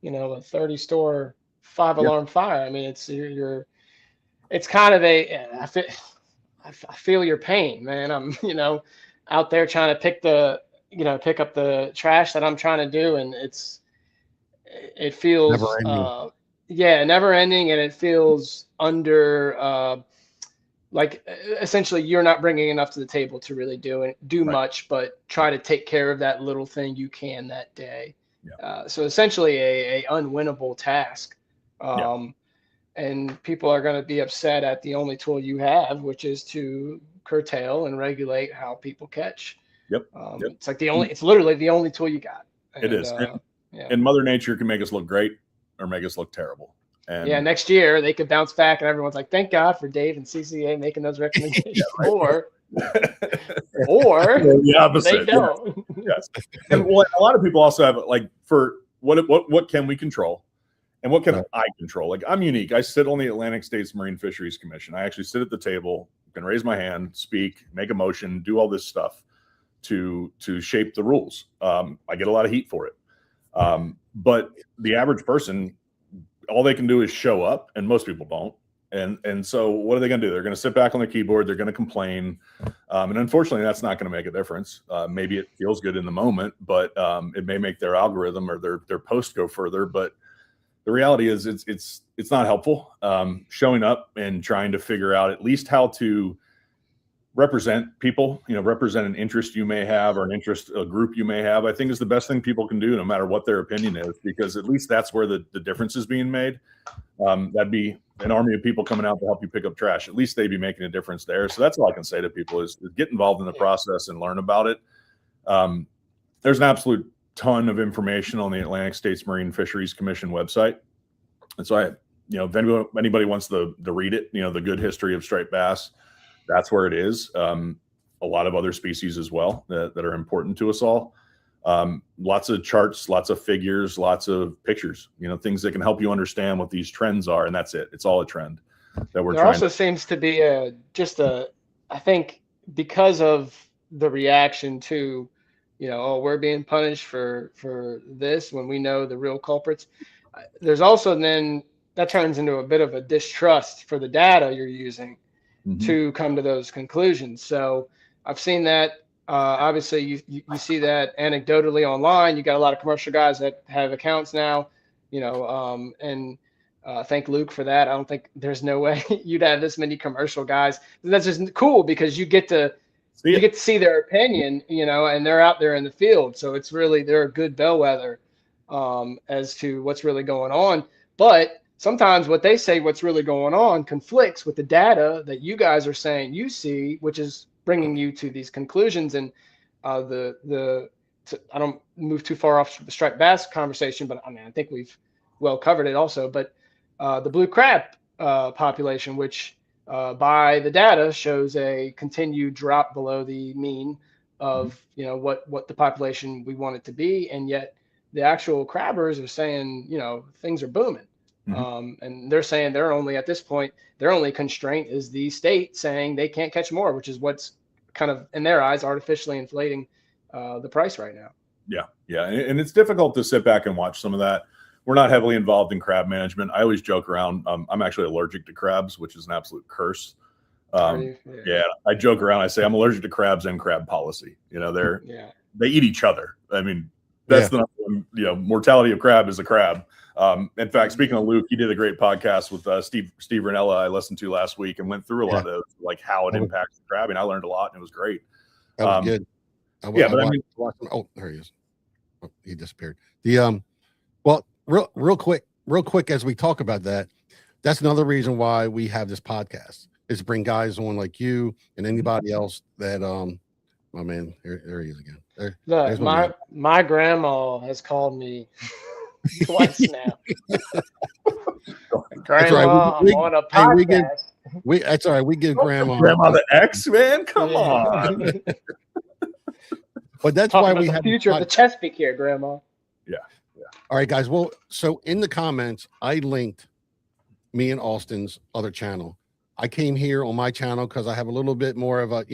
30-store 5-alarm fire. I mean, it's kind of I feel your pain, man. I'm, out there trying to pick up the trash that I'm trying to do. And it feels, never ending. And it feels under, like essentially you're not bringing enough to the table to really do much, but try to take care of that little thing you can that day. Yeah. So essentially a unwinnable task. And people are going to be upset at the only tool you have, which is to curtail and regulate how people catch. Yep. It's like it's literally the only tool you got. It is. And Mother Nature can make us look great or make us look terrible. And yeah, next year they could bounce back and everyone's like, thank God for Dave and CCA making those recommendations. Yeah, right. or the opposite. They don't. Yes. And well, a lot of people also have like, for what can we control and what can I control? Like, I'm unique. I sit on the Atlantic States Marine Fisheries Commission. I actually sit at the table, can raise my hand, speak, make a motion, do all this stuff to shape the rules. I get a lot of heat for it. But the average person, all they can do is show up, and most people don't. And so what are they going to do? They're going to sit back on their keyboard. They're going to complain. And unfortunately, that's not going to make a difference. Maybe it feels good in the moment, but it may make their algorithm or their post go further. But the reality is it's not helpful. Showing up and trying to figure out at least how to represent people, represent an interest you may have or a group you may have, I think is the best thing people can do, no matter what their opinion is, because at least that's where the difference is being made. That'd be an army of people coming out to help you pick up trash. At least they'd be making a difference there. So that's all I can say to people is get involved in the process and learn about it. There's an absolute ton of information on the Atlantic States Marine Fisheries Commission website. And so if anybody wants to read it, the good history of striped bass, that's where it is. A lot of other species as well that are important to us all. Lots of charts, lots of figures, lots of pictures, things that can help you understand what these trends are. And that's it. It's all a trend that we're there trying. Also seems to be I think because of the reaction to, we're being punished for this when we know the real culprits. There's also then that turns into a bit of a distrust for the data you're using to come to those conclusions. So I've seen that. Obviously, you see that anecdotally online. You got a lot of commercial guys that have accounts now, and thank Luke for that. I don't think there's no way you'd have this many commercial guys. That's just cool because you get to see their opinion, and they're out there in the field. So it's really, they're a good bellwether as to what's really going on. But sometimes what they say, what's really going on, conflicts with the data that you guys are saying you see, which is bringing you to these conclusions. And I don't move too far off the striped bass conversation, but I think we've well covered it also. But the blue crab population, which by the data shows a continued drop below the mean of what the population we want it to be, and yet the actual crabbers are saying things are booming. And they're saying they're only at this point, their only constraint is the state saying they can't catch more, which is what's kind of in their eyes artificially inflating the price right now. Yeah. And it's difficult to sit back and watch some of that. We're not heavily involved in crab management. I always joke around. I'm actually allergic to crabs, which is an absolute curse. Yeah, I joke around. I say I'm allergic to crabs and crab policy. They eat each other. I mean, that's the mortality of crab is a crab. In fact, speaking of Luke, he did a great podcast with Steve Ranella I listened to last week and went through a lot of like how it impacts the crab. And I learned a lot and it was great. That was good. Oh, there he is. Oh, he disappeared. Well, real quick, as we talk about that, that's another reason why we have this podcast is to bring guys on like you and anybody else that, my man, there he is again. Look, my grandma has called me twice now. Grandma, I'm on a podcast. That's all right. We give Grandma the X, man. Come on. But that's Talking why about we the have future of the Chesapeake here, Grandma. Yeah. All right, guys. Well, so in the comments, I linked me and Austin's other channel. I came here on my channel because I have a little bit more of a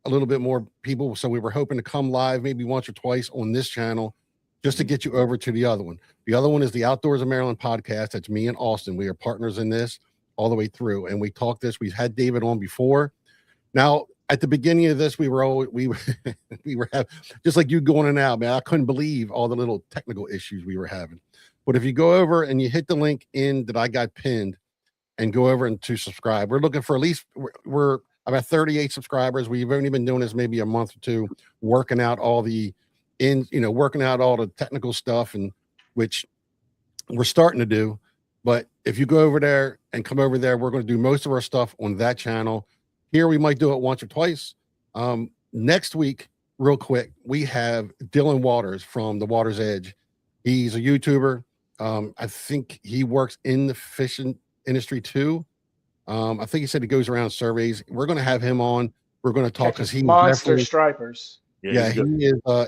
little bit more people. So we were hoping to come live maybe once or twice on this channel just to get you over to the other one. The other one is the Outdoors of Maryland podcast. That's me and Austin. We are partners in this all the way through. And we talked this. We've had David on before. Now, at the beginning of this, we were just like you going in and out, man. I couldn't believe all the little technical issues we were having. But if you go over and you hit the link in that I got pinned and go over and to subscribe, we're looking for at least we're about 38 subscribers. We've only been doing this maybe a month or two, working out all the technical stuff, and which we're starting to do. But if you go over there and come over there, we're going to do most of our stuff on that channel. Here we might do it once or twice. Next week real quick, we have Dylan Waters from the Water's Edge. He's a YouTuber. I think he works in the fishing industry too. I think he said he goes around surveys. We're going to have him on. We're going to talk because Catches he monster definitely, stripers. yeah,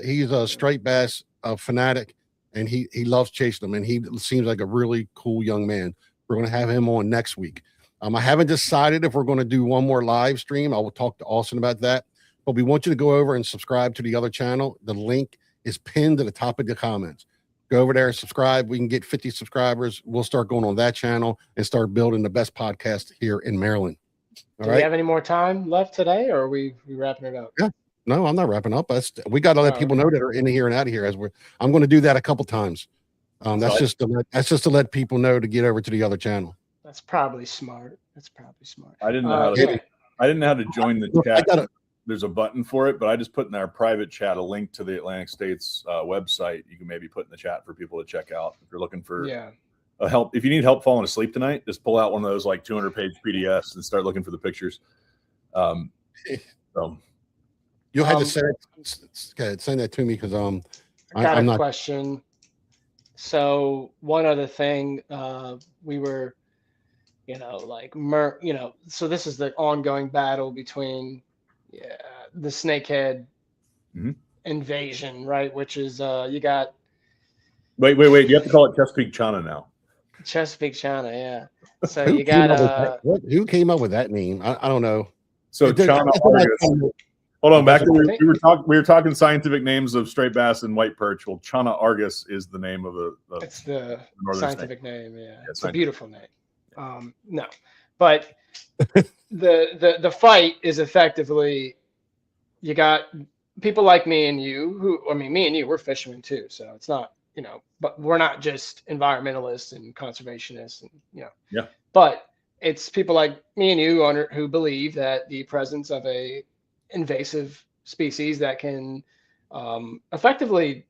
he's a striped bass fanatic, and he loves chasing them, and he seems like a really cool young man. We're going to have him on next week. I haven't decided if we're going to do one more live stream. I will talk to Austin about that, but we want you to go over and subscribe to the other channel. The link is pinned to the top of the comments. Go over there, subscribe. We can get 50 subscribers. We'll start going on that channel and start building the best podcast here in Maryland. Do we have any more time left today, or are we wrapping it up? Yeah. No, I'm not wrapping up. We got to let people know that are in here and out of here. I'm going to do that a couple times. That's just to let people know to get over to the other channel. That's probably smart. I didn't know how to join the chat. There's a button for it, but I just put in our private chat a link to the Atlantic States website. You can maybe put in the chat for people to check out if you're looking for help. If you need help falling asleep tonight, just pull out one of those like 200-page PDFs and start looking for the pictures. So you'll have to send that to me because I got a question. So one other thing, we were, so this is the ongoing battle between the snakehead invasion, right? Which is you got. Wait! You have to call it Chesapeake China now. Chesapeake China, yeah. So you got who came up with that name? I don't know. So China Argus. Hold on, back we were talking scientific names of straight bass and white perch. Well, China Argus is the name of it's the scientific name. Yeah, it's a beautiful name. Yeah. No, but the fight is effectively you got people like me and you me and you, we're fishermen too, so it's not but we're not just environmentalists and conservationists and but it's people like me and you who believe that the presence of a invasive species that can effectively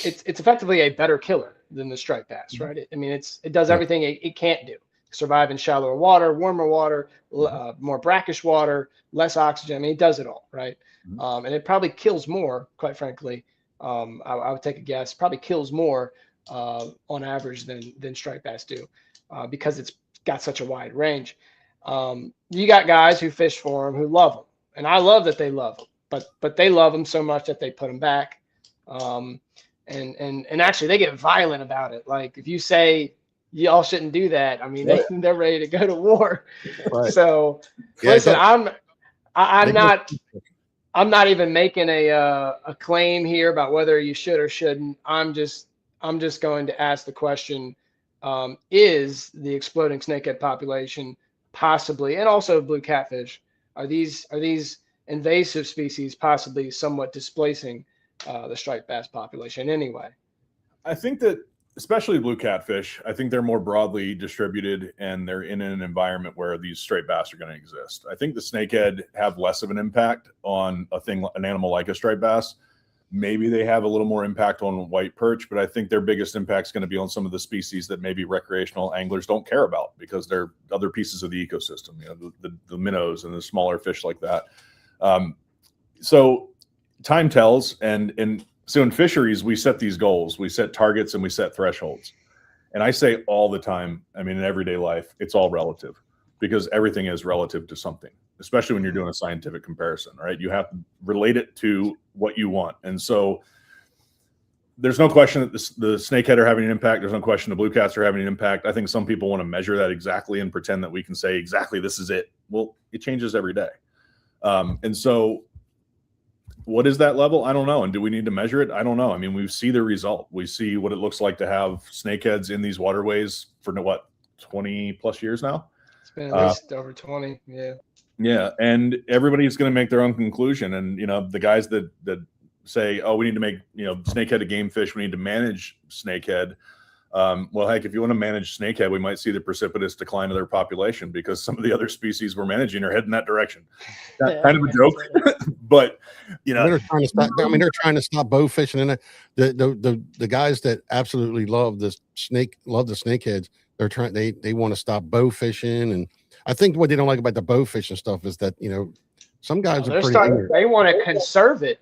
it's effectively a better killer than the striped bass, right? It does everything it can't do. Survive in shallower water, warmer water, more brackish water, less oxygen. It does it all, right? And it probably kills more, quite frankly. I would take a guess, probably kills more on average than striped bass do because it's got such a wide range. You got guys who fish for them who love them, and I love that they love them, but they love them so much that they put them back. And actually they get violent about it. Like if you say y'all shouldn't do that, they're ready to go to war. Right. So listen, I'm not even making a claim here about whether you should or shouldn't. I'm just going to ask the question, is the exploding snakehead population possibly, and also blue catfish, are these invasive species possibly somewhat displacing the striped bass population anyway? I think that especially blue catfish, I think they're more broadly distributed and they're in an environment where these straight bass are going to exist. I think the snakehead have less of an impact on an animal like a striped bass. Maybe they have a little more impact on white perch, but I think their biggest impact is going to be on some of the species that maybe recreational anglers don't care about because they're other pieces of the ecosystem, the minnows and the smaller fish like that. So time tells, and so in fisheries, we set these goals, we set targets, and we set thresholds. And I say all the time, in everyday life, it's all relative because everything is relative to something, especially when you're doing a scientific comparison, right? You have to relate it to what you want. And so there's no question that the snakehead are having an impact. There's no question the blue cats are having an impact. I think some people want to measure that exactly and pretend that we can say exactly this is it. Well, it changes every day. And so what is that level? I don't know. And do we need to measure it? I don't know. We see the result. We see what it looks like to have snakeheads in these waterways for 20 plus years now. It's been at least over 20. Yeah. Yeah. And everybody's going to make their own conclusion. And, the guys that say, oh, we need to make, snakehead a game fish. We need to manage snakehead. Well, heck, if you want to manage snakehead, we might see the precipitous decline of their population because some of the other species we're managing are heading that direction. That's kind of a joke, but they're trying to stop. They're trying to stop bow fishing, and the guys that absolutely love the snakeheads. They're trying. They want to stop bow fishing, and I think what they don't like about the bow fishing stuff is that some guys are pretty. They want to conserve it.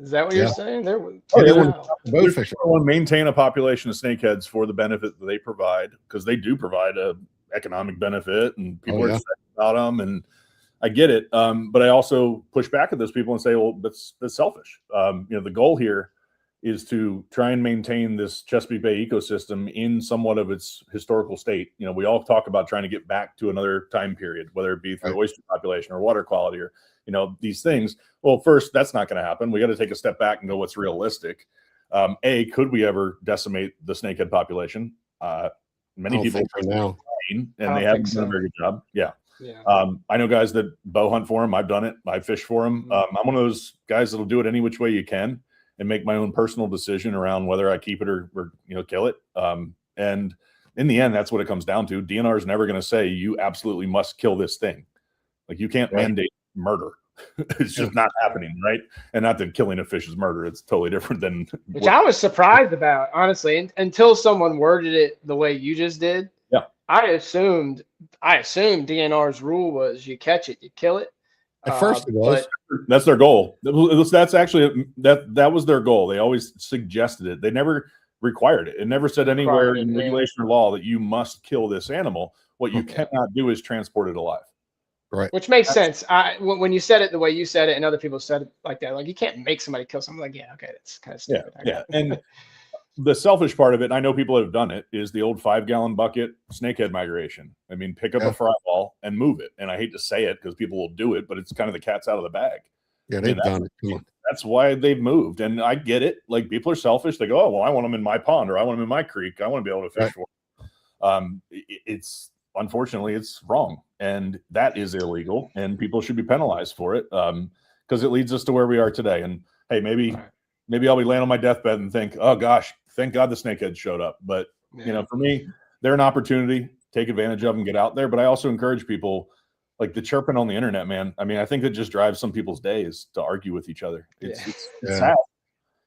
Is that what Yeah. you're saying? There. Oh, they Wow. want to bow fishing. Want to maintain a population of snakeheads for the benefit that they provide, because they do provide a economic benefit, and people are excited about them. And I get it, but I also push back at those people and say, well, that's selfish. The goal here is to try and maintain this Chesapeake Bay ecosystem in somewhat of its historical state. We all talk about trying to get back to another time period, whether it be through oyster population or water quality or these things. Well, first, that's not going to happen. We got to take a step back and go, what's realistic? Could we ever decimate the snakehead population? Many people right now, and they haven't done a very good job. Yeah. I know guys that bow hunt for them. I've done it. I fish for them. I'm one of those guys that'll do it any which way you can and make my own personal decision around whether I keep it or kill it. And in the end, that's what it comes down to. DNR is never going to say you absolutely must kill this thing. Like, you can't mandate murder. It's just not happening, right? And not that killing a fish is murder. It's totally different than which I was surprised about, honestly, until someone worded it the way you just did. Yeah. I assumed DNR's rule was you catch it, you kill it. At first it was. That's their goal. That's actually that was their goal. They always suggested it. They never required it. It never said anywhere in regulation or law that you must kill this animal. What you cannot do is transport it alive. Right. Which makes sense. When you said it the way you said it, and other people said it like that, like, you can't make somebody kill something. Like, yeah, okay, that's kind of stupid. Yeah. And the selfish part of it, and I know people have done it, is the old 5-gallon bucket snakehead migration. I mean, pick up a fry ball and move it. And I hate to say it because people will do it, but it's kind of the cat's out of the bag. Yeah, they've done it. Come on. That's why they've moved. And I get it. Like, people are selfish. They go, oh, well, I want them in my pond, or I want them in my creek. I want to be able to fish for them. Unfortunately, it's wrong. And that is illegal. And people should be penalized for it, because it leads us to where we are today. And hey, maybe I'll be laying on my deathbed and think, oh gosh, thank God the snakehead showed up. But for me, they're an opportunity. Take advantage of them, get out there. But I also encourage people, like, the chirping on the internet, man. I mean, I think it just drives some people's days to argue with each other. It's sad.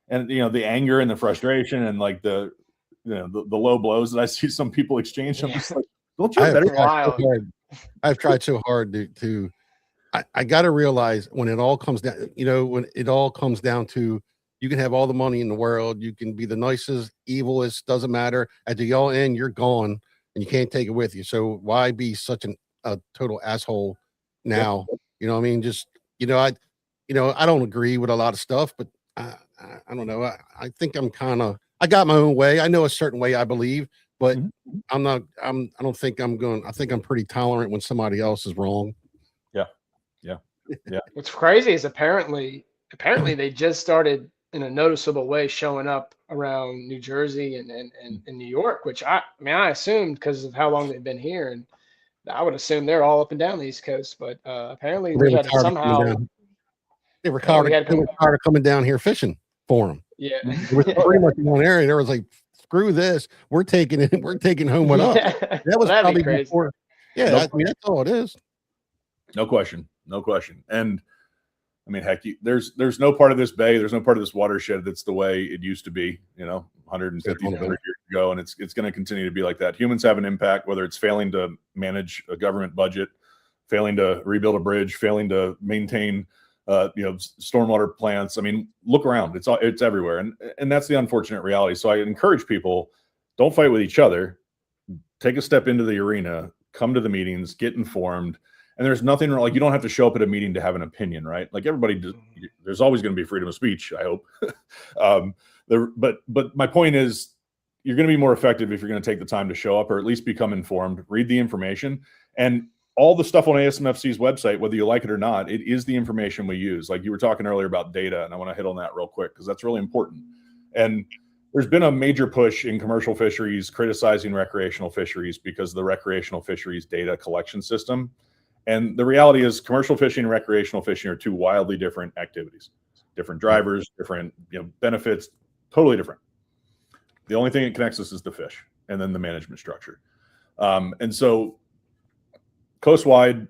And the anger and the frustration and like the low blows that I see some people exchange. I'm just like, don't you have better? I've tried so hard to I got to realize when it all comes down, when it all comes down to, you can have all the money in the world, you can be the nicest, evilest, doesn't matter. At the all end, you're gone and you can't take it with you. So why be such a total asshole now? You know what I mean? Just, I don't agree with a lot of stuff, but I don't know. I think I got my own way. I know a certain way I believe, but I don't think I think I'm pretty tolerant when somebody else is wrong. Yeah. What's crazy is apparently they just started in a noticeable way showing up around New Jersey and New York, which I assumed because of how long they've been here, and I would assume they're all up and down the East Coast, but apparently we had to somehow. They were tired of coming down here fishing for them. Yeah, it was pretty much in one area. There was like, screw this, we're taking home what up. That was probably crazy. Before. Yeah, I mean, that's all it is. No question. And I mean, heck, there's no part of this bay, there's no part of this watershed that's the way it used to be, 150, 100 years ago, and it's going to continue to be like that. Humans have an impact, whether it's failing to manage a government budget, failing to rebuild a bridge, failing to maintain stormwater plants. I mean, look around, it's everywhere, and that's the unfortunate reality. So I encourage people, don't fight with each other, take a step into the arena, come to the meetings, get informed. And there's nothing wrong. Like, you don't have to show up at a meeting to have an opinion, right? Like, everybody, there's always going to be freedom of speech, I hope. But my point is, you're going to be more effective if you're going to take the time to show up, or at least become informed, read the information, and all the stuff on ASMFC's website, whether you like it or not, it is the information we use. Like, you were talking earlier about data, and I want to hit on that real quick because that's really important. And there's been a major push in commercial fisheries criticizing recreational fisheries because of the recreational fisheries data collection system. And the reality is, commercial fishing and recreational fishing are two wildly different activities, different drivers, different benefits, totally different. The only thing that connects us is the fish and then the management structure. And so coastwide,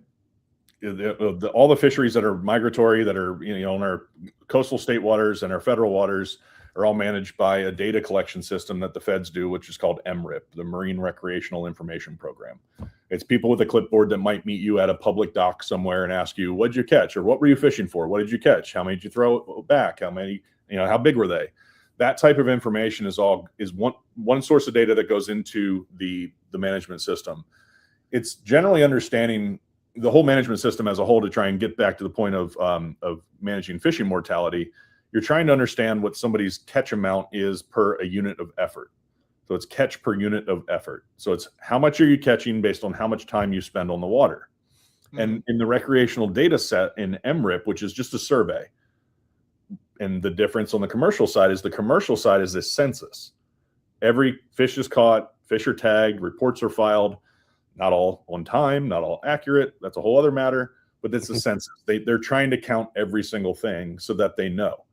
all the fisheries that are migratory, that are in our coastal state waters and our federal waters, are all managed by a data collection system that the feds do, which is called MRIP, the Marine Recreational Information Program. It's people with a clipboard that might meet you at a public dock somewhere and ask you, what did you catch? Or what were you fishing for? What did you catch? How many did you throw back? How many, how big were they? That type of information is one source of data that goes into the management system. It's generally understanding the whole management system as a whole to try and get back to the point of managing fishing mortality. You're trying to understand what somebody's catch amount is per a unit of effort. So it's catch per unit of effort. So it's how much are you catching based on how much time you spend on the water. And in the recreational data set in MRIP, which is just a survey, and the difference on the commercial side is this census. Every fish is caught, fish are tagged, reports are filed, not all on time, not all accurate. That's a whole other matter, but it's a census. They're trying to count every single thing so that they know.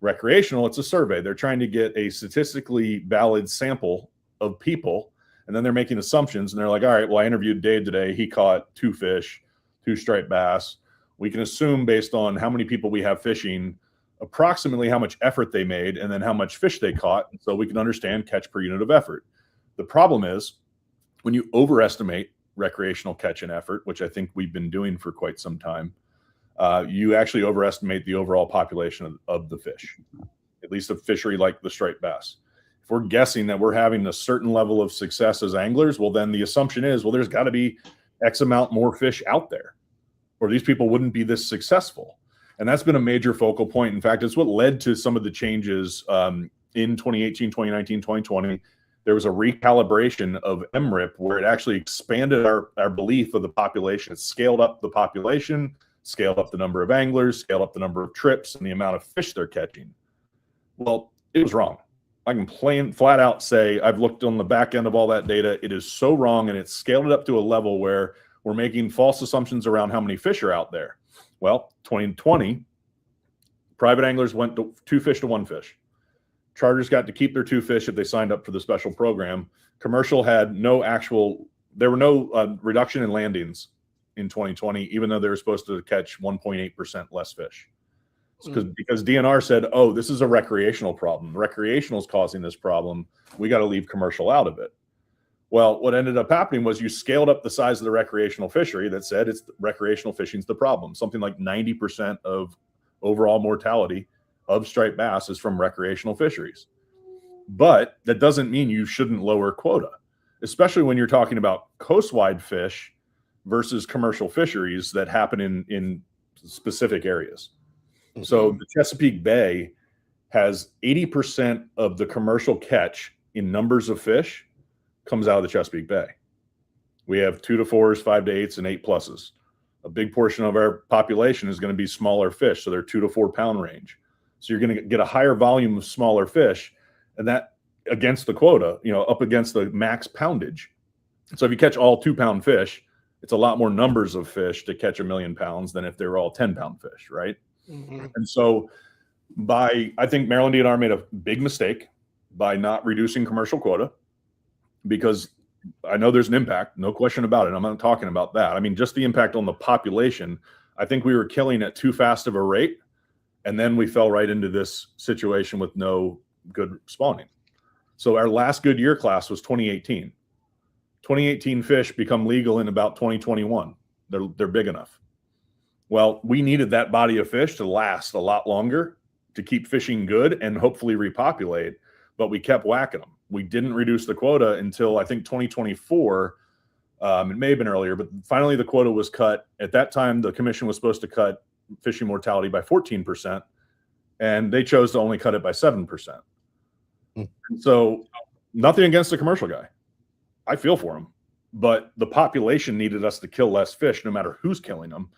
Recreational, it's a survey. They're trying to get a statistically valid sample of people, and then they're making assumptions, and they're like, all right, well, I interviewed Dave today. He caught 2 fish, 2 striped bass. We can assume based on how many people we have fishing, approximately how much effort they made, and then how much fish they caught, so we can understand catch per unit of effort. The problem is when you overestimate recreational catch and effort, which I think we've been doing for quite some time, you actually overestimate the overall population of the fish, at least a fishery like the striped bass. If we're guessing that we're having a certain level of success as anglers, well, then the assumption is, well, there's got to be X amount more fish out there, or these people wouldn't be this successful. And that's been a major focal point. In fact, it's what led to some of the changes in 2018, 2019, 2020. There was a recalibration of MRIP where it actually expanded our belief of the population. It scaled up the population, scaled up the number of anglers, scaled up the number of trips and the amount of fish they're catching. Well, it was wrong. I can flat out say I've looked on the back end of all that data. It is so wrong, and it's scaled it up to a level where we're making false assumptions around how many fish are out there. Well, 2020, private anglers went to 2 fish to 1 fish. Charters got to keep their 2 fish if they signed up for the special program. Commercial had there were no reduction in landings in 2020, even though they were supposed to catch 1.8% less fish. Because DNR said, oh, this is a recreational problem. Recreational is causing this problem. We got to leave commercial out of it. Well, what ended up happening was you scaled up the size of the recreational fishery that said it's recreational fishing is the problem. Something like 90% of overall mortality of striped bass is from recreational fisheries. But that doesn't mean you shouldn't lower quota, especially when you're talking about coastwide fish versus commercial fisheries that happen in specific areas. Mm-hmm. So the Chesapeake Bay has 80% of the commercial catch in numbers of fish comes out of the Chesapeake Bay. We have 2 to 4s, 5 to 8s, and 8 pluses. A big portion of our population is going to be smaller fish, so they're 2 to 4 pound range. So you're going to get a higher volume of smaller fish, and that against the quota, up against the max poundage. So if you catch all 2-pound fish, it's a lot more numbers of fish to catch 1 million pounds than if they were all 10-pound fish, right? Mm-hmm. And so I think Maryland DNR made a big mistake by not reducing commercial quota, because I know there's an impact, no question about it. I'm not talking about that. I mean, just the impact on the population. I think we were killing at too fast of a rate, and then we fell right into this situation with no good spawning. So our last good year class was 2018. 2018 fish become legal in about 2021. They're big enough. Well, we needed that body of fish to last a lot longer to keep fishing good and hopefully repopulate, but we kept whacking them. We didn't reduce the quota until I think 2024. It may have been earlier, but finally the quota was cut. At that time, the commission was supposed to cut fishing mortality by 14%, and they chose to only cut it by 7%. So nothing against the commercial guy. I feel for him, but the population needed us to kill less fish no matter who's killing them.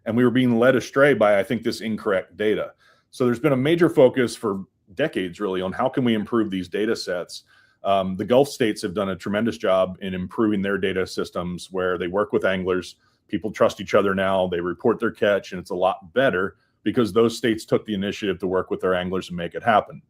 And we were being led astray by, I think, this incorrect data. So there's been a major focus for decades really on how can we improve these data sets. The Gulf states have done a tremendous job in improving their data systems where they work with anglers. People trust each other now. They report their catch, and it's a lot better because those states took the initiative to work with their anglers and make it happen.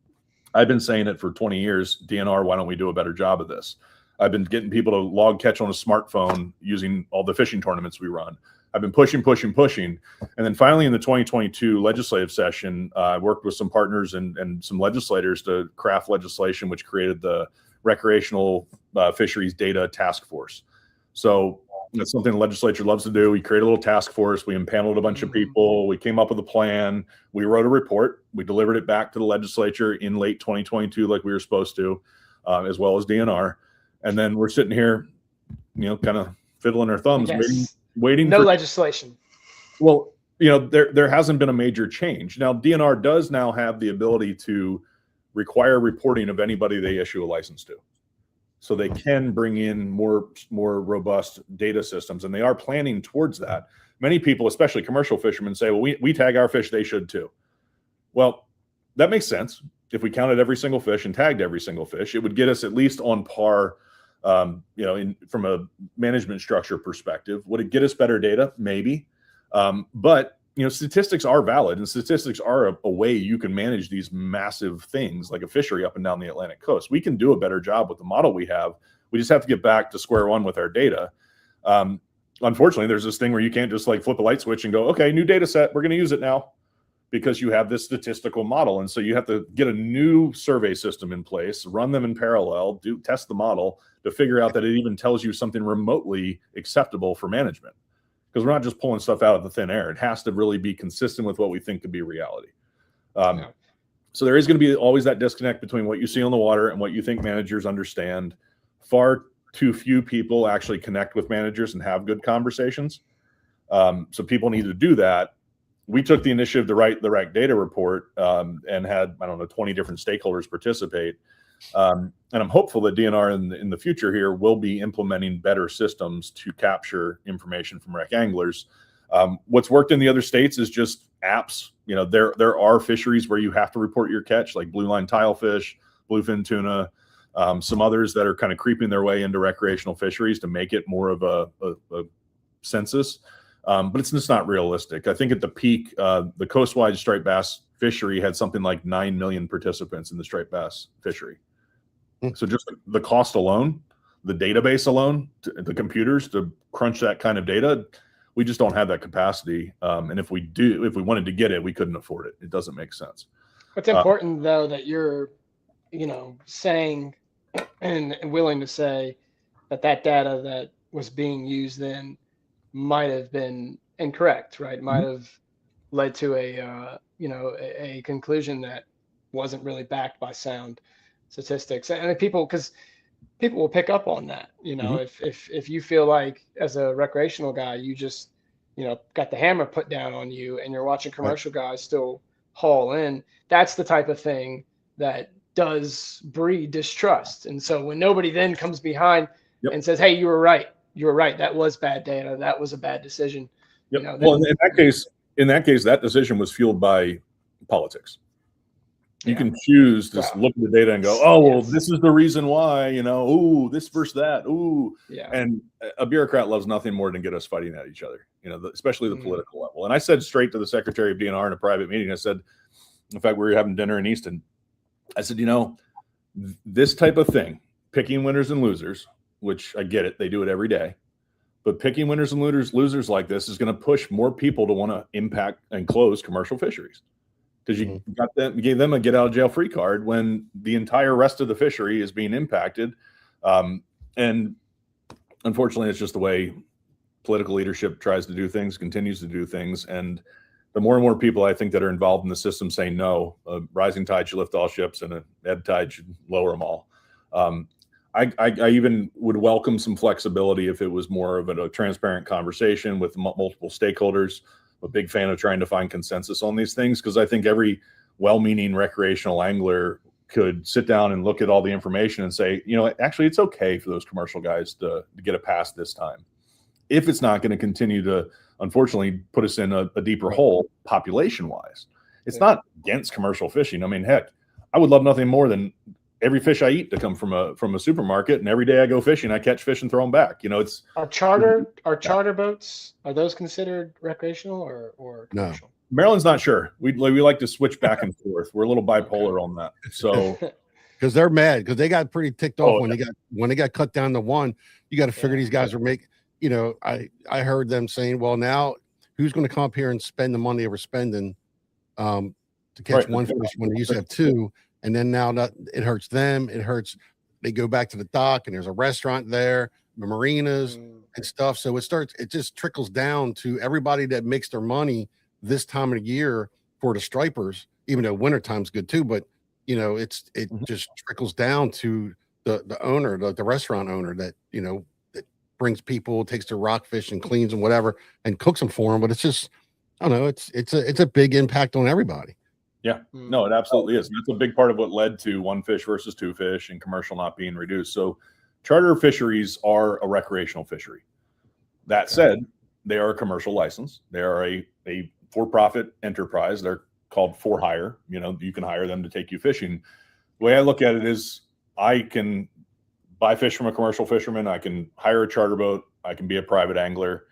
I've been saying it for 20 years. DNR, why don't we do a better job of this? I've been getting people to log catch on a smartphone using all the fishing tournaments we run. I've been pushing. And then finally in the 2022 legislative session, I worked with some partners and some legislators to craft legislation, which created the Recreational Fisheries Data Task Force. So that's something the legislature loves to do. We created a little task force. We impaneled a bunch of people. We came up with a plan. We wrote a report. We delivered it back to the legislature in late 2022, like we were supposed to, as well as DNR. And then we're sitting here, kind of fiddling our thumbs, waiting no for legislation. Well, there hasn't been a major change. Now, DNR does now have the ability to require reporting of anybody they issue a license to. So they can bring in more robust data systems, and they are planning towards that. Many people, especially commercial fishermen, say, well, we tag our fish, they should too. Well, that makes sense. If we counted every single fish and tagged every single fish, it would get us at least on par, from a management structure perspective. Would it get us better data? Maybe. But statistics are valid, and statistics are a way you can manage these massive things like a fishery up and down the Atlantic coast. We can do a better job with the model we have. We just have to get back to square one with our data. Unfortunately, there's this thing where you can't just like flip a light switch and go, okay, new data set, we're going to use it now, because you have this statistical model. And so you have to get a new survey system in place, run them in parallel, test the model to figure out that it even tells you something remotely acceptable for management. Because we're not just pulling stuff out of the thin air. It has to really be consistent with what we think to be reality. So there is going to be always that disconnect between what you see on the water and what you think managers understand. Far too few people actually connect with managers and have good conversations. So people need to do that. We took the initiative to write the RAC data report and had, 20 different stakeholders participate. And I'm hopeful that DNR in the future here will be implementing better systems to capture information from rec anglers. What's worked in the other states is just apps. There are fisheries where you have to report your catch, like blue line tilefish, bluefin tuna, some others that are kind of creeping their way into recreational fisheries to make it more of a census. But it's just not realistic. I think at the peak, the coastwide striped bass fishery had something like 9 million participants in the striped bass fishery. So just the cost alone, the database alone, the computers to crunch that kind of data, we just don't have that capacity. And if we wanted to get it, we couldn't afford it. It doesn't make sense. It's important though that you're, saying and willing to say that data that was being used then might have been incorrect, right? Might have led to a conclusion that wasn't really backed by sound statistics. And because people will pick up on that, if you feel like as a recreational guy, you just, got the hammer put down on you and you're watching commercial guys still haul in, that's the type of thing that does breed distrust. And so when nobody then comes behind and says, hey, you were right, that was bad data, that was a bad decision. Well, in that case, that decision was fueled by politics. You can choose to look at the data and go, oh, well, this is the reason why, this versus that. And a bureaucrat loves nothing more than get us fighting at each other, especially the political level. And I said straight to the Secretary of DNR in a private meeting, I said, in fact, we were having dinner in Easton. I said, this type of thing, picking winners and losers, which I get it, they do it every day. But picking winners and losers like this is going to push more people to want to impact and close commercial fisheries. Because you gave them a get out of jail free card when the entire rest of the fishery is being impacted. And unfortunately, it's just the way political leadership tries to do things, continues to do things. And the more and more people I think that are involved in the system saying no, a rising tide should lift all ships and a ebb tide should lower them all. I even would welcome some flexibility if it was more of a transparent conversation with multiple stakeholders. I'm a big fan of trying to find consensus on these things, because I think every well-meaning recreational angler could sit down and look at all the information and say, actually, it's okay for those commercial guys to get a pass this time. If it's not going to continue to, unfortunately, put us in a deeper hole population-wise. It's not against commercial fishing. I mean, heck, I would love nothing more than every fish I eat to come from a supermarket, and every day I go fishing, I catch fish and throw them back. It's our charter boats, are those considered recreational or commercial? No. Maryland's not sure. We like to switch back and forth. We're a little bipolar on that. So because they're mad, because they got pretty ticked off when they got cut down to one. You got to figure these guys are making. I heard them saying, well, now who's going to come up here and spend the money they were spending to catch one fish when they used to have two? And then now that it hurts them, they go back to the dock and there's a restaurant there, the marinas and stuff. So it just trickles down to everybody that makes their money this time of the year for the stripers, even though wintertime's good too. But it just trickles down to the owner, the restaurant owner that brings people, takes their rockfish and cleans and whatever and cooks them for them. But it's just, I don't know, it's a big impact on everybody. Yeah, no, it absolutely is. And that's a big part of what led to one fish versus two fish and commercial not being reduced. So charter fisheries are a recreational fishery. That said, they are a commercial license. They are a for-profit enterprise. They're called for hire. You can hire them to take you fishing. The way I look at it is I can buy fish from a commercial fisherman. I can hire a charter boat. I can be a private angler.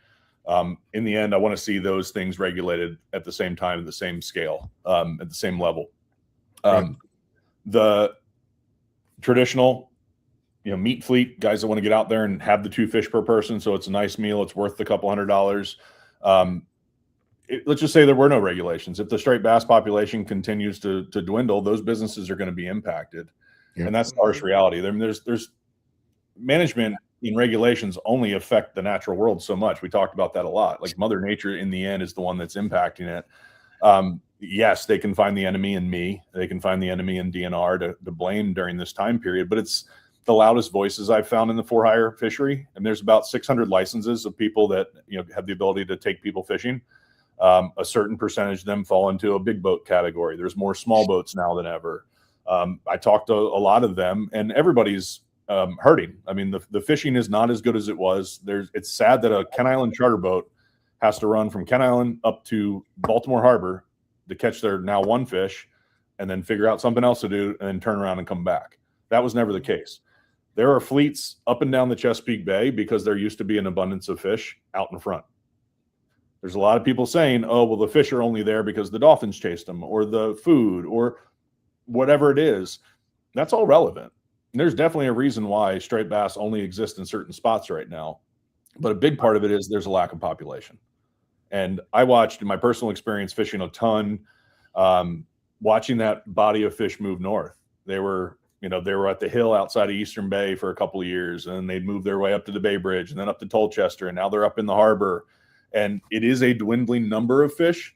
In the end, I want to see those things regulated at the same time, at the same scale, at the same level. The traditional, meat fleet guys that want to get out there and have the 2 fish per person, so it's a nice meal. It's worth a couple $100s. Let's just say there were no regulations. If the striped bass population continues to dwindle, those businesses are going to be impacted, and that's the harsh reality. I mean, there's management and regulations only affect the natural world so much. We talked about that a lot. Like Mother Nature in the end is the one that's impacting it. Yes, they can find the enemy in me. They can find the enemy in DNR to blame during this time period, but it's the loudest voices I've found in the for hire fishery. And there's about 600 licenses of people that have the ability to take people fishing. A certain percentage of them fall into a big boat category. There's more small boats now than ever. I talked to a lot of them, and everybody's hurting. I mean, the fishing is not as good as it was. It's sad that a Kent Island charter boat has to run from Kent Island up to Baltimore Harbor to catch their now one fish and then figure out something else to do and then turn around and come back. That was never the case. There are fleets up and down the Chesapeake Bay because there used to be an abundance of fish out in front. There's a lot of people saying, oh, well, the fish are only there because the dolphins chased them or the food or whatever it is. That's all relevant. And there's definitely a reason why striped bass only exist in certain spots right now. But a big part of it is there's a lack of population. And I watched, in my personal experience, fishing a ton, watching that body of fish move north. They were at the hill outside of Eastern Bay for a couple of years, and then they'd move their way up to the Bay Bridge and then up to Tolchester, and now they're up in the harbor. And it is a dwindling number of fish.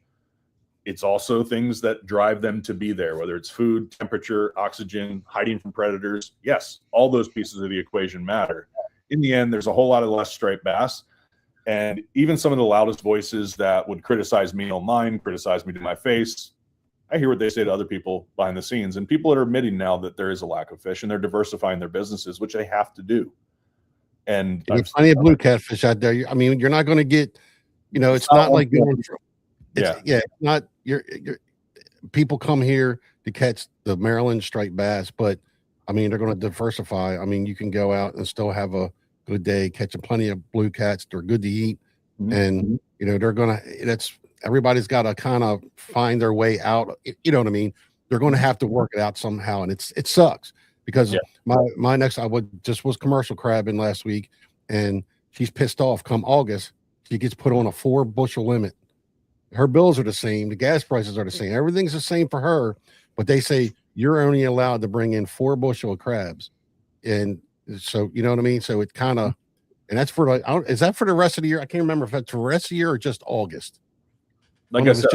It's also things that drive them to be there, whether it's food, temperature, oxygen, hiding from predators. Yes, all those pieces of the equation matter. In the end, there's a whole lot of less striped bass. And even some of the loudest voices that would criticize me online, criticize me to my face, I hear what they say to other people behind the scenes. And people are admitting now that there is a lack of fish, and they're diversifying their businesses, which they have to do. And there's plenty of blue catfish out there. I mean, you're not going to get, it's not like going through. It's not you're people come here to catch the Maryland striped bass, but I mean, they're going to diversify. I mean, you can go out and still have a good day, catching plenty of blue cats. They're good to eat. And, everybody's got to kind of find their way out. You know what I mean? They're going to have to work it out somehow. And it sucks because my next, just was commercial crabbing last week, and she's pissed off. Come August, she gets put on a 4 bushel limit. Her bills are the same. The gas prices are the same. Everything's the same for her, but they say you're only allowed to bring in 4 bushel of crabs. And so, you know what I mean? So it kind of, and that's for is that for the rest of the year? I can't remember if that's for the rest of the year or just August. Like I said,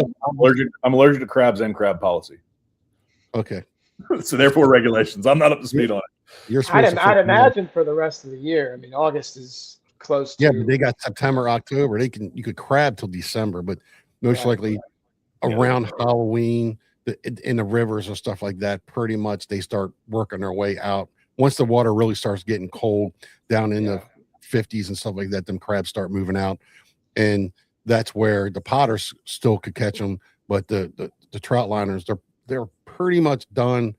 I'm allergic to crabs and crab policy. Okay. So therefore regulations. I'm not up to speed on it. I'd imagine for the rest of the year. I mean, August is close to. Yeah, but they got September, October. You could crab till December, but most likely around Halloween in the rivers and stuff like that, pretty much they start working their way out. Once the water really starts getting cold down in the 50s and stuff like that, them crabs start moving out. And that's where the potters still could catch them, but the trout liners, they're pretty much done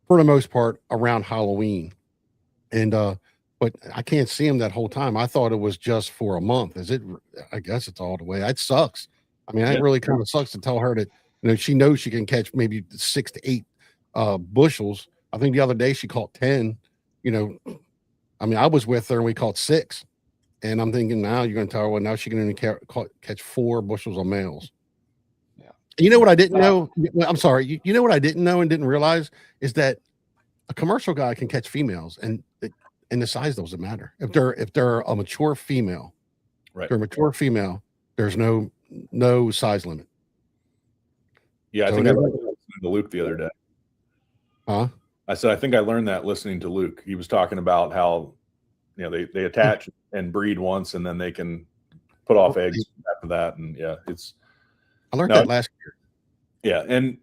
for the most part around Halloween. And but I can't see them that whole time. I thought it was just for a month. I guess it's all the way. It sucks. I mean, it really kind of sucks to tell her that she knows she can catch maybe 6 to 8 bushels. I think the other day she caught 10. I mean, I was with her and we caught 6. And I'm thinking now you're going to tell her, well, now she can only catch 4 bushels of males. Yeah. You know what I didn't know? Well, I'm sorry. You know what I didn't know and didn't realize is that a commercial guy can catch females, and the size doesn't matter. If they're a mature female, Right. they're a mature female, there's no size limit. Yeah, I So think I learned that listening to Luke the other day. Huh? I said I think I learned that listening to Luke. He was talking about how they attach and breed once, and then they can put off eggs after that. And yeah, I learned that last year. Yeah, and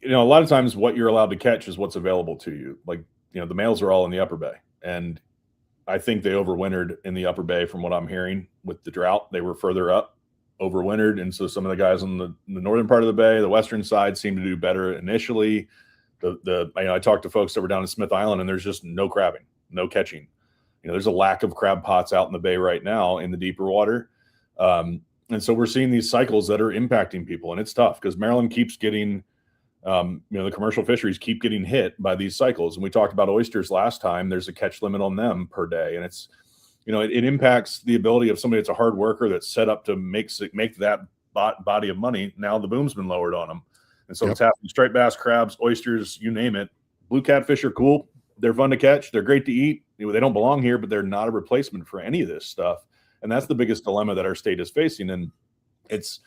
a lot of times what you're allowed to catch is what's available to you. Like the males are all in the upper bay, and I think they overwintered in the upper bay from what I'm hearing with the drought. They were further up, overwintered, and so some of the guys on the northern part of the bay, the western side, seemed to do better initially. I talked to folks that were down in Smith Island, and there's just no crabbing, no catching. There's a lack of crab pots out in the bay right now in the deeper water. And so we're seeing these cycles that are impacting people, and it's tough because Maryland keeps getting, the commercial fisheries keep getting hit by these cycles. And we talked about oysters last time. There's a catch limit on them per day. And it's, it impacts the ability of somebody that's a hard worker that's set up to make that body of money. Now the boom's been lowered on them. And so it's happening. Striped bass, crabs, oysters, you name it. Blue catfish are cool. They're fun to catch. They're great to eat. They don't belong here, but they're not a replacement for any of this stuff. And that's the biggest dilemma that our state is facing. And it's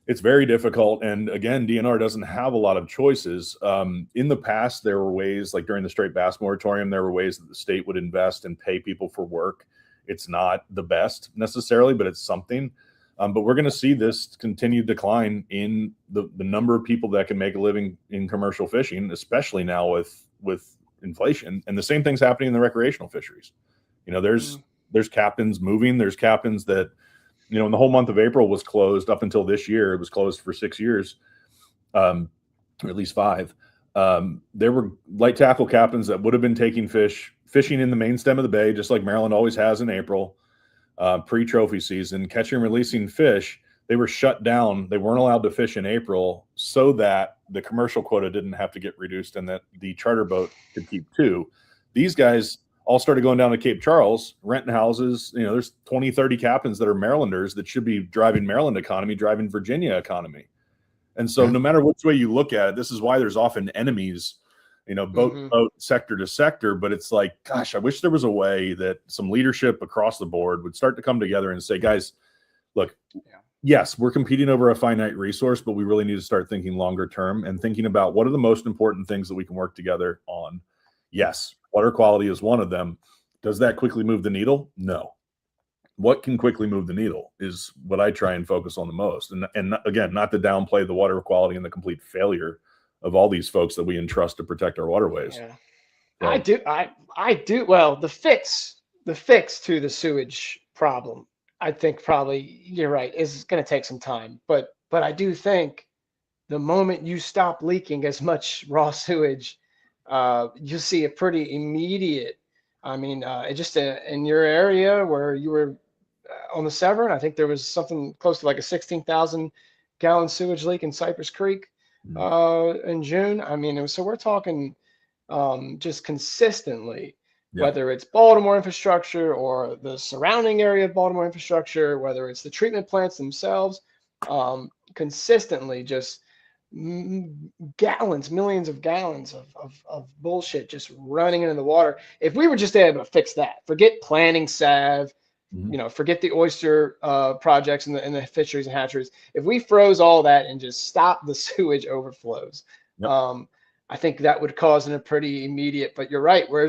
very difficult. And again, DNR doesn't have a lot of choices. In the past, there were ways, like during the straight bass moratorium, there were ways that the state would invest and pay people for work. It's not the best necessarily, but it's something. But we're going to see this continued decline in the number of people that can make a living in commercial fishing, especially now with inflation. And the same thing's happening in the recreational fisheries. There's captains moving. There's captains that, and the whole month of April was closed up until this year. It was closed for 6 years, or at least 5. There were light tackle captains that would have been taking fishing in the main stem of the bay, just like Maryland always has in April. Pre-trophy season, catching and releasing fish, they were shut down. They weren't allowed to fish in April so that the commercial quota didn't have to get reduced and that the charter boat could keep 2. These guys all started going down to Cape Charles, renting houses. There's 20, 30 captains that are Marylanders that should be driving Maryland economy, driving Virginia economy. And so no matter which way you look at it, this is why there's often enemies boat sector to sector, but it's like, gosh, I wish there was a way that some leadership across the board would start to come together and say, guys, look, yes, we're competing over a finite resource, but we really need to start thinking longer term and thinking about what are the most important things that we can work together on. Yes, water quality is one of them. Does that quickly move the needle? No. What can quickly move the needle is what I try and focus on the most. And again, not to downplay the water quality and the complete failure of all these folks that we entrust to protect our waterways. Yeah. So. I do. Well, the fix to the sewage problem, I think probably you're right, is going to take some time. But I do think the moment you stop leaking as much raw sewage, you'll see a pretty immediate. I mean, in your area where you were on the Severn, I think there was something close to like a 16,000 gallon sewage leak in Cypress Creek in June. I mean, so we're talking just consistently, whether it's Baltimore infrastructure or the surrounding area of Baltimore infrastructure, whether it's the treatment plants themselves, consistently just millions of gallons of bullshit just running into the water. If we were just able to fix that, forget planting salve, forget the oyster projects and the fisheries and hatcheries. If we froze all that and just stopped the sewage overflows, I think that would cause a pretty immediate. But you're right. Where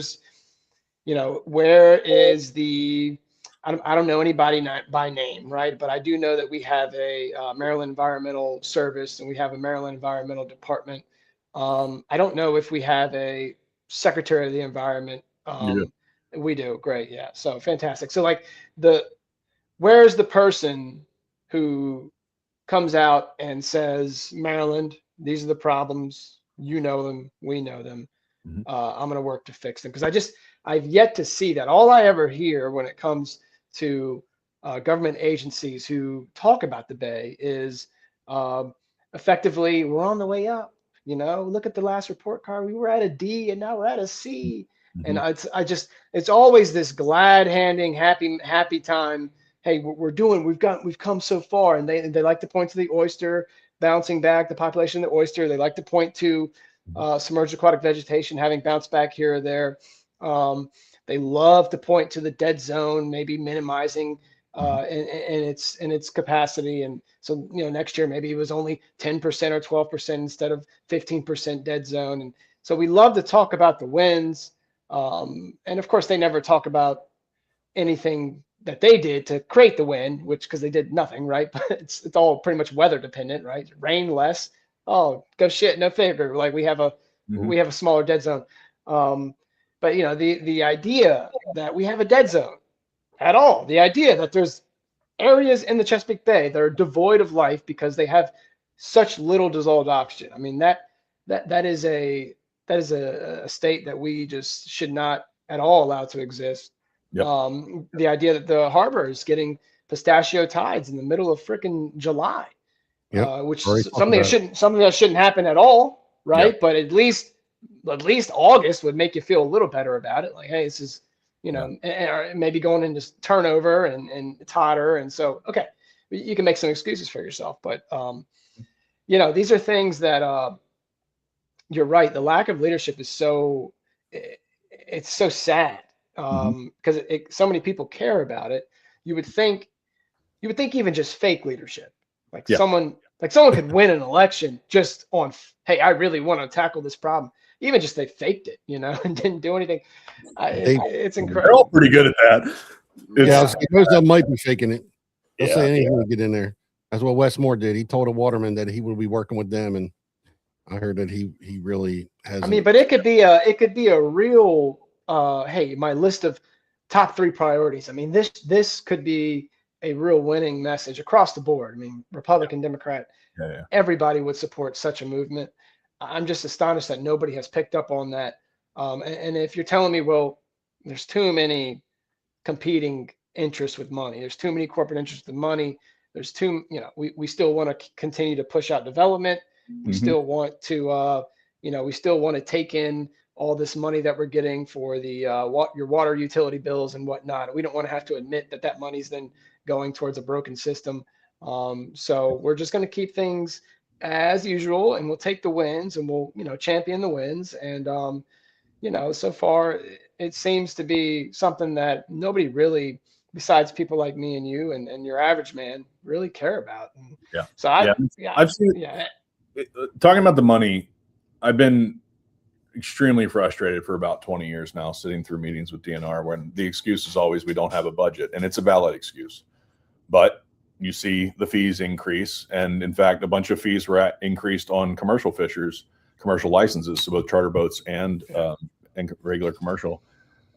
is the? I don't know anybody by name, right? But I do know that we have a Maryland Environmental Service and we have a Maryland Environmental Department. I don't know if we have a Secretary of the Environment. We do. Great. Yeah. So fantastic. So like where's the person who comes out and says, Maryland, these are the problems. You know them. We know them. I'm going to work to fix them. Because I've yet to see that. All I ever hear when it comes to government agencies who talk about the Bay is effectively, we're on the way up. Look at the last report card. We were at a D and now we're at a C. And it's always this glad handing, happy time. Hey, we've come so far. And they like to point to the oyster bouncing back, the population of the oyster. They like to point to submerged aquatic vegetation having bounced back here or there. They love to point to the dead zone, maybe minimizing in its capacity. And so, next year, maybe it was only 10% or 12% instead of 15% dead zone. And so we love to talk about the wins. And of course, they never talk about anything that they did to create the win, because they did nothing, right? But it's all pretty much weather dependent, right? Rain less. Oh, go shit, no favor. Like we have a smaller dead zone. But the idea that we have a dead zone at all, the idea that there's areas in the Chesapeake Bay that are devoid of life because they have such little dissolved oxygen. I mean, that is a state that we just should not at all allow to exist. Yep. The idea that the harbor is getting pistachio tides in the middle of frickin' July, which is something that shouldn't happen at all, right? Yep. But at least August would make you feel a little better about it. Like, hey, this is, and maybe going into turnover and it's hotter. And so, okay, you can make some excuses for yourself. But, these are things that you're right. The lack of leadership is it's so sad because so many people care about it. You would think even just fake leadership, someone could win an election just on, hey, I really want to tackle this problem. Even just they faked it, and didn't do anything. It's incredible. They're all pretty good at that. Most of them might be faking it. They'll say anything to get in there. That's what Wes Moore did. He told a waterman that he would be working with them, and I heard that he really has. I mean, but it could be a real hey, my list of top 3 priorities. I mean, this could be a real winning message across the board. I mean, Republican, Democrat, everybody would support such a movement. I'm just astonished that nobody has picked up on that. And if you're telling me, well, there's too many competing interests with money, there's too many corporate interests with money, there's we still want to continue to push out development. We still want to, we still want to take in all this money that we're getting for the your water utility bills and whatnot. We don't want to have to admit that money's then going towards a broken system. So we're just going to keep things as usual, and we'll take the wins, and we'll champion the wins. And so far it seems to be something that nobody really, besides people like me and you and your average man, really care about. And so I've seen talking about the money. I've been extremely frustrated for about 20 years now, sitting through meetings with DNR when the excuse is always we don't have a budget, and it's a valid excuse. But you see the fees increase, and in fact, a bunch of fees were increased on commercial fishers, commercial licenses, so both charter boats and regular commercial.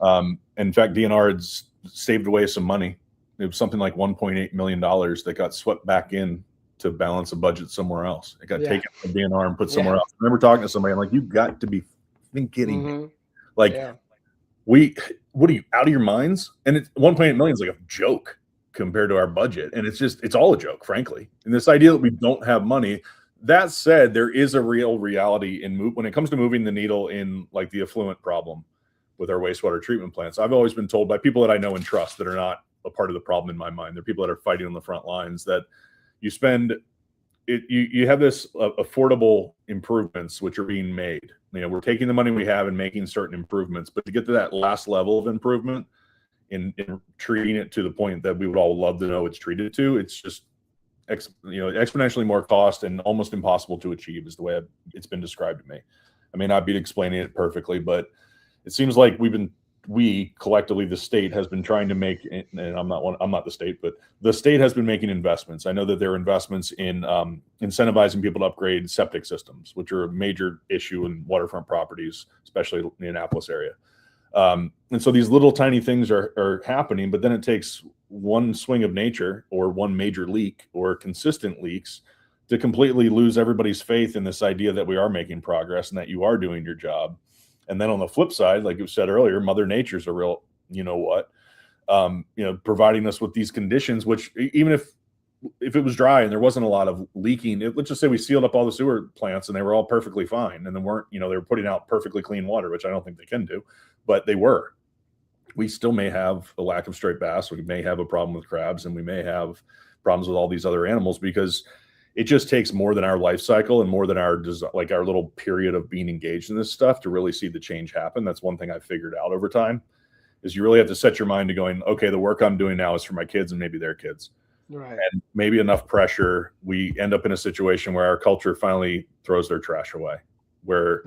In fact, DNR had saved away some money. It was something like $1.8 million that got swept back in to balance a budget somewhere else. It got taken from DNR and put somewhere else. I remember talking to somebody, I'm like, "You've got to be kidding me!" Like, what are you, out of your minds? And it's 1.8 million is like a joke compared to our budget, and it's all a joke, frankly. And this idea that we don't have money. That said, there is a real reality when it comes to moving the needle in like the effluent problem with our wastewater treatment plants. I've always been told by people that I know and trust that are not a part of the problem in my mind. They're people that are fighting on the front lines that you have this affordable improvements which are being made. We're taking the money we have and making certain improvements, but to get to that last level of improvement in treating it to the point that we would all love to know it's treated to, it's just exponentially more cost and almost impossible to achieve is the way it's been described to me. I may not be explaining it perfectly, but it seems like we collectively, the state has been trying to make, and I'm not the state, but the state has been making investments. I know that there are investments in incentivizing people to upgrade septic systems, which are a major issue in waterfront properties, especially in the Annapolis area. And so these little tiny things are happening, but then it takes one swing of nature or one major leak or consistent leaks to completely lose everybody's faith in this idea that we are making progress and that you are doing your job. And then on the flip side, like you said earlier, Mother Nature's a real, providing us with these conditions, which even if if it was dry and there wasn't a lot of leaking, let's just say we sealed up all the sewer plants and they were all perfectly fine, and then weren't, they were putting out perfectly clean water, which I don't think they can do, but they were. We still may have a lack of striped bass. We may have a problem with crabs, and we may have problems with all these other animals, because it just takes more than our life cycle and more than our little period of being engaged in this stuff to really see the change happen. That's one thing I figured out over time, is you really have to set your mind to going, okay, the work I'm doing now is for my kids and maybe their kids. Right. And maybe enough pressure, we end up in a situation where our culture finally throws their trash away, where,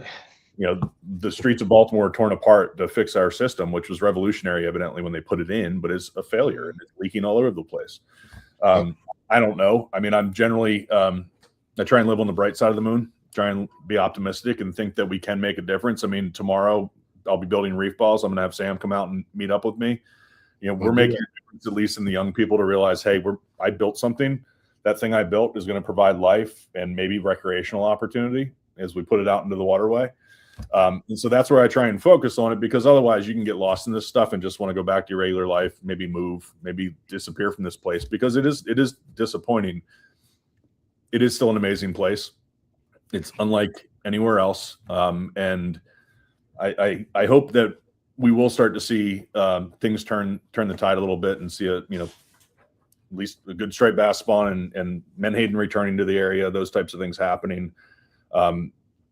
the streets of Baltimore are torn apart to fix our system, which was revolutionary evidently when they put it in, but it's a failure and it's leaking all over the place. I don't know. I mean, I'm generally, I try and live on the bright side of the moon, try and be optimistic and think that we can make a difference. I mean, tomorrow I'll be building reef balls. I'm going to have Sam come out and meet up with me. We're making a difference, at least in the young people, to realize, hey, I built something. That thing I built is going to provide life and maybe recreational opportunity as we put it out into the waterway. And so that's where I try and focus on it, because otherwise you can get lost in this stuff and just want to go back to your regular life, maybe move, maybe disappear from this place, because it is disappointing. It is still an amazing place. It's unlike anywhere else. And I hope that we will start to see things turn the tide a little bit and see at least a good striped bass spawn and menhaden returning to the area, those types of things happening.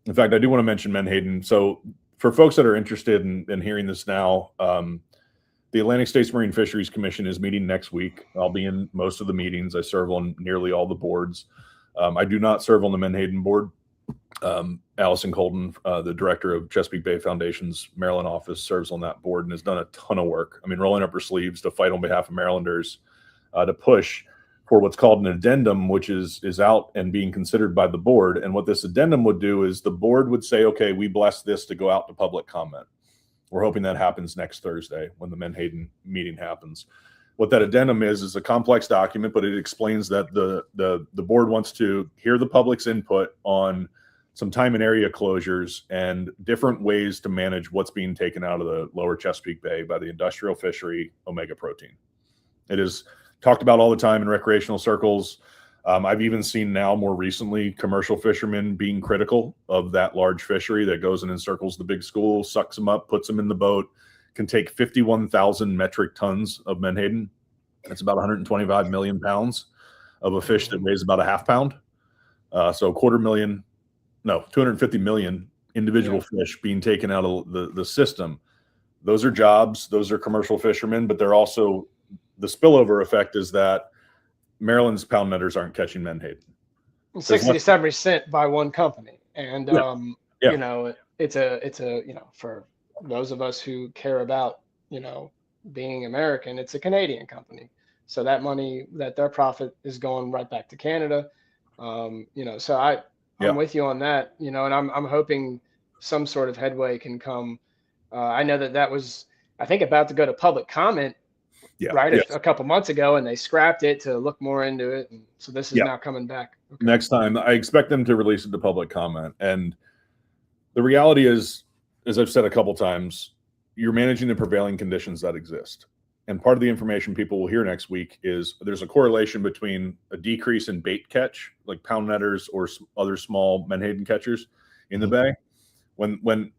In fact, I do want to mention menhaden. So for folks that are interested in hearing this now, the Atlantic States Marine Fisheries Commission is meeting next week. I'll be in most of the meetings. I serve on nearly all the boards. I do not serve on the menhaden board. Allison Colton, the director of Chesapeake Bay Foundation's Maryland office, serves on that board and has done a ton of work. I mean, rolling up her sleeves to fight on behalf of Marylanders, to push for what's called an addendum, which is out and being considered by the board. And what this addendum would do is the board would say, okay, we bless this to go out to public comment. We're hoping that happens next Thursday when the menhaden meeting happens. What that addendum is a complex document, but it explains that the board wants to hear the public's input on some time and area closures and different ways to manage what's being taken out of the lower Chesapeake Bay by the industrial fishery omega protein. It is talked about all the time in recreational circles. I've even seen now more recently commercial fishermen being critical of that large fishery that goes and encircles the big school, sucks them up, puts them in the boat, can take 51,000 metric tons of menhaden. That's about 125 million pounds of a fish that weighs about a half pound. So 250 million individual fish being taken out of the system. Those are jobs, those are commercial fishermen, but they're also, the spillover effect is that Maryland's pound netters aren't catching menhaden. 60 to 70% by one company. And, it's a, for those of us who care about, being American, it's a Canadian company. So that money, that their profit is going right back to Canada. So I'm with you on that, and I'm hoping some sort of headway can come. I know that was, I think, about to go to public comment, a couple months ago, and they scrapped it to look more into it. And so this is now coming back. Okay. Next time, I expect them to release it to public comment. And the reality is, as I've said a couple times, you're managing the prevailing conditions that exist. And part of the information people will hear next week is there's a correlation between a decrease in bait catch, like pound netters or other small menhaden catchers in the bay. When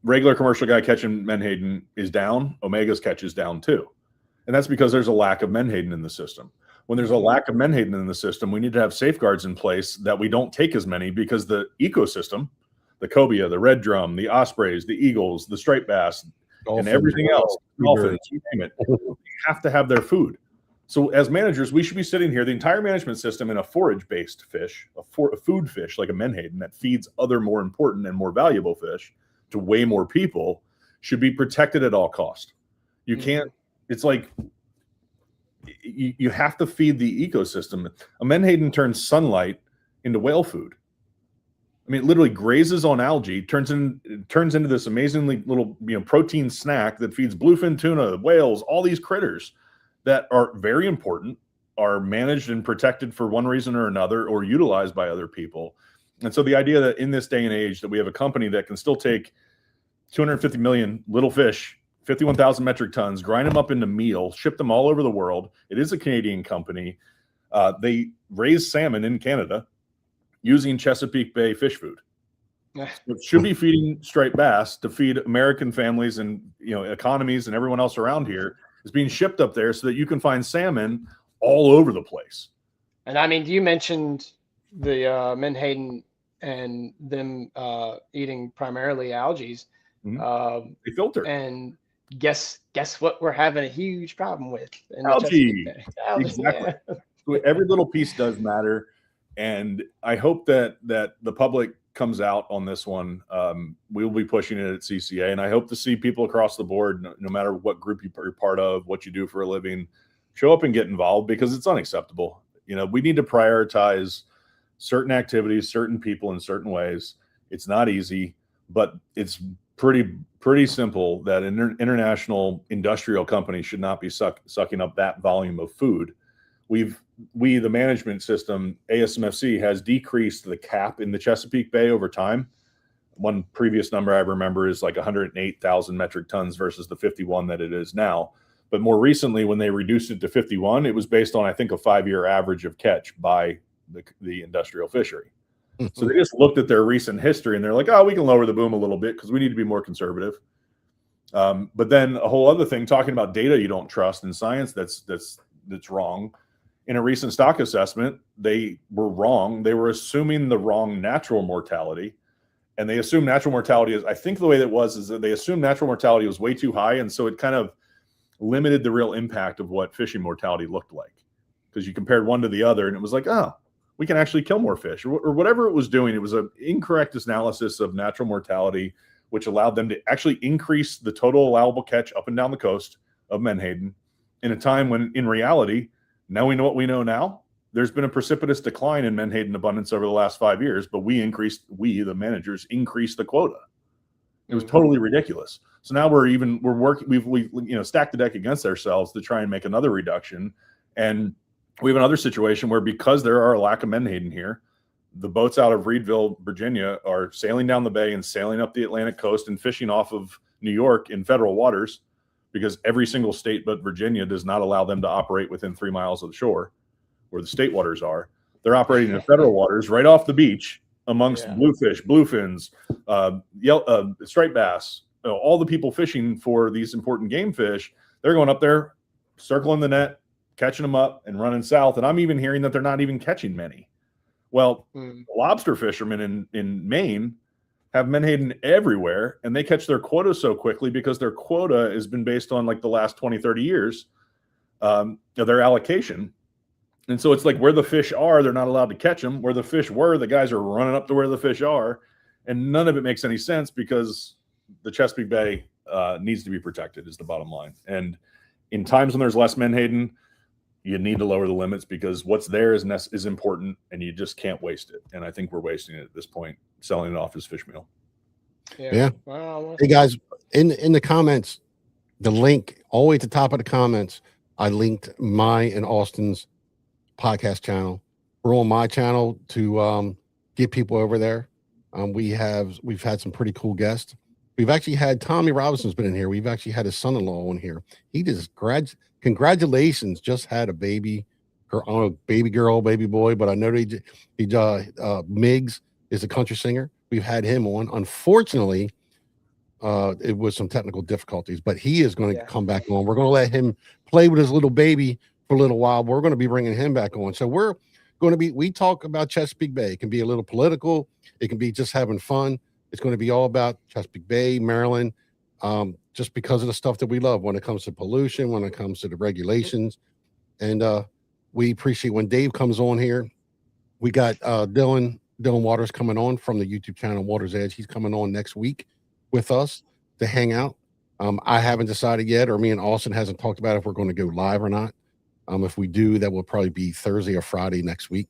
regular commercial guy catching menhaden is down, Omega's catch is down too. And that's because there's a lack of menhaden in the system. When there's a lack of menhaden in the system, we need to have safeguards in place that we don't take as many, because the ecosystem, the cobia, the red drum, the ospreys, the eagles, the striped bass, dolphins, and everything else, dolphins, you name it, have to have their food. So as managers, we should be sitting here, the entire management system, in a forage-based fish, a food fish like a menhaden that feeds other more important and more valuable fish to way more people, should be protected at all cost. You can't, it's like, you have to feed the ecosystem. A menhaden turns sunlight into whale food. I mean, it literally grazes on algae, turns into this amazingly little, protein snack that feeds bluefin tuna, whales, all these critters that are very important, are managed and protected for one reason or another, or utilized by other people. And so the idea that in this day and age that we have a company that can still take 250 million little fish, 51,000 metric tons, grind them up into meal, ship them all over the world. It is a Canadian company. They raise salmon in Canada using Chesapeake Bay fish food. So it should be feeding striped bass to feed American families and economies and everyone else around here is being shipped up there so that you can find salmon all over the place. And I mean, you mentioned the menhaden and them eating primarily algae. They filter. And guess what we're having a huge problem with in the Algae. Chesapeake Bay. Exactly. So every little piece does matter. And I hope that the public comes out on this one. We will be pushing it at CCA, and I hope to see people across the board, no matter what group you're part of, what you do for a living, show up and get involved, because it's unacceptable. We need to prioritize certain activities, certain people in certain ways. It's not easy, but it's pretty simple that an international industrial company should not be sucking up that volume of food. The management system, ASMFC, has decreased the cap in the Chesapeake Bay over time. One previous number I remember is like 108,000 metric tons versus the 51 that it is now. But more recently, when they reduced it to 51, it was based on, I think, a 5-year average of catch by the industrial fishery. So they just looked at their recent history and they're like, oh, we can lower the boom a little bit because we need to be more conservative. But then a whole other thing, talking about data you don't trust in science, that's wrong. In a recent stock assessment, they were wrong. They were assuming the wrong natural mortality. And they assumed natural mortality is, I think the way that was is that they assumed natural mortality was way too high. And so it kind of limited the real impact of what fishing mortality looked like. Because you compared one to the other and it was like, oh, we can actually kill more fish, or whatever it was doing. It was an incorrect analysis of natural mortality, which allowed them to actually increase the total allowable catch up and down the coast of menhaden in a time when, in reality, knowing what we know now, there's been a precipitous decline in menhaden abundance over the last 5 years, but we, the managers, increased the quota. It was totally ridiculous. So now we've stacked the deck against ourselves to try and make another reduction. And we have another situation where, because there are a lack of menhaden here, the boats out of Reedville, Virginia, are sailing down the bay and sailing up the Atlantic coast and fishing off of New York in federal waters, because every single state but Virginia does not allow them to operate within 3 miles of the shore where the state waters are. They're operating in federal waters right off the beach amongst bluefish, bluefins, striped bass, all the people fishing for these important game fish. They're going up there, circling the net, catching them up and running south. And I'm even hearing that they're not even catching many. Well, lobster fishermen in Maine have menhaden everywhere, and they catch their quota so quickly because their quota has been based on like the last 20, 30 years of their allocation. And so it's like where the fish are, they're not allowed to catch them. Where the fish were, the guys are running up to where the fish are. And none of it makes any sense, because the Chesapeake Bay needs to be protected is the bottom line. And in times when there's less menhaden, you need to lower the limits, because what's there is important, and you just can't waste it. And I think we're wasting it at this point, selling it off as fish meal. Yeah. Wow. Hey guys, in the comments, the link all the way at the top of the comments, I linked my and Austin's podcast channel. We're on my channel to get people over there. We've had some pretty cool guests. We've actually had Tommy Robinson's been in here. We've actually had his son-in-law on here. He just congratulations, just had a baby. I don't know, baby girl, baby boy, but I know Miggs is a country singer. We've had him on. Unfortunately, it was some technical difficulties, but he is going to come back on. We're going to let him play with his little baby for a little while. We're going to be bringing him back on. So we talk about Chesapeake Bay. It can be a little political. It can be just having fun. It's going to be all about Chesapeake Bay, Maryland, just because of the stuff that we love when it comes to pollution, when it comes to the regulations. And we appreciate when Dave comes on here. We got Dylan Waters coming on from the YouTube channel Water's Edge. He's coming on next week with us to hang out. I haven't decided yet, or me and Austin hasn't talked about if we're going to go live or not. If we do, that will probably be Thursday or Friday next week.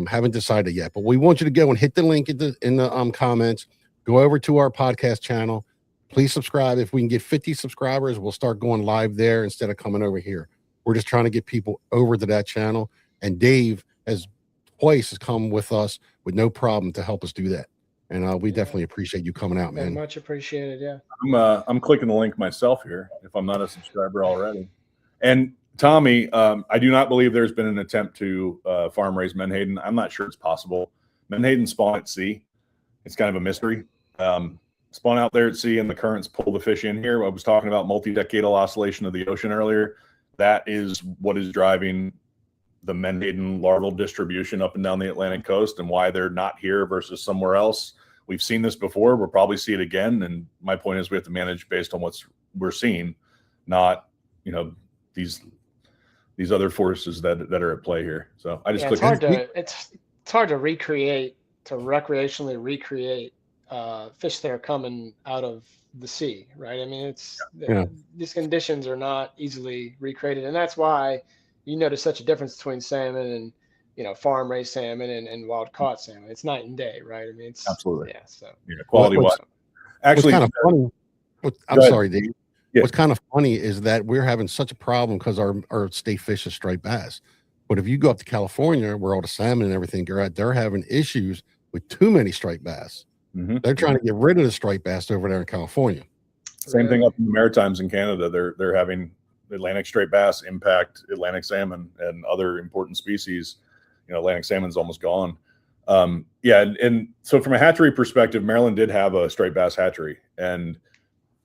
Haven't decided yet, but we want you to go and hit the link in the comments. Go over to our podcast channel. Please subscribe. If we can get 50 subscribers, we'll start going live there instead of coming over here. We're just trying to get people over to that channel. And Dave has come with us with no problem to help us do that. And we definitely appreciate you coming out, man. Much appreciated. Yeah. I'm clicking the link myself here if I'm not a subscriber already. And Tommy, I do not believe there's been an attempt to farm raise menhaden. I'm not sure it's possible. Menhaden spawn at sea. It's kind of a mystery. Spawn out there at sea and the currents pull the fish in here. I was talking about multi-decadal oscillation of the ocean earlier. That is what is driving the menhaden larval distribution up and down the Atlantic coast and why they're not here versus somewhere else. We've seen this before. We'll probably see it again. And my point is we have to manage based on what we're seeing, not, you know, these other forces that are at play here. So I just it's hard to recreate, to recreationally recreate fish that are coming out of the sea, right? I mean, these conditions are not easily recreated, and that's why you notice such a difference between salmon and, you know, farm raised salmon and wild caught salmon. It's night and day, right? I mean, it's absolutely, yeah. So quality wise. Actually, what's kind of funny. I'm sorry, Dave. Yeah. What's kind of funny is that we're having such a problem because our state fish is striped bass. But if you go up to California, where all the salmon and everything are at, they're having issues with too many striped bass. Mm-hmm. They're trying to get rid of the striped bass over there in California. Same thing up in the Maritimes in Canada. They're having Atlantic striped bass impact Atlantic salmon and other important species. You know, Atlantic salmon's almost gone. And so from a hatchery perspective, Maryland did have a striped bass hatchery,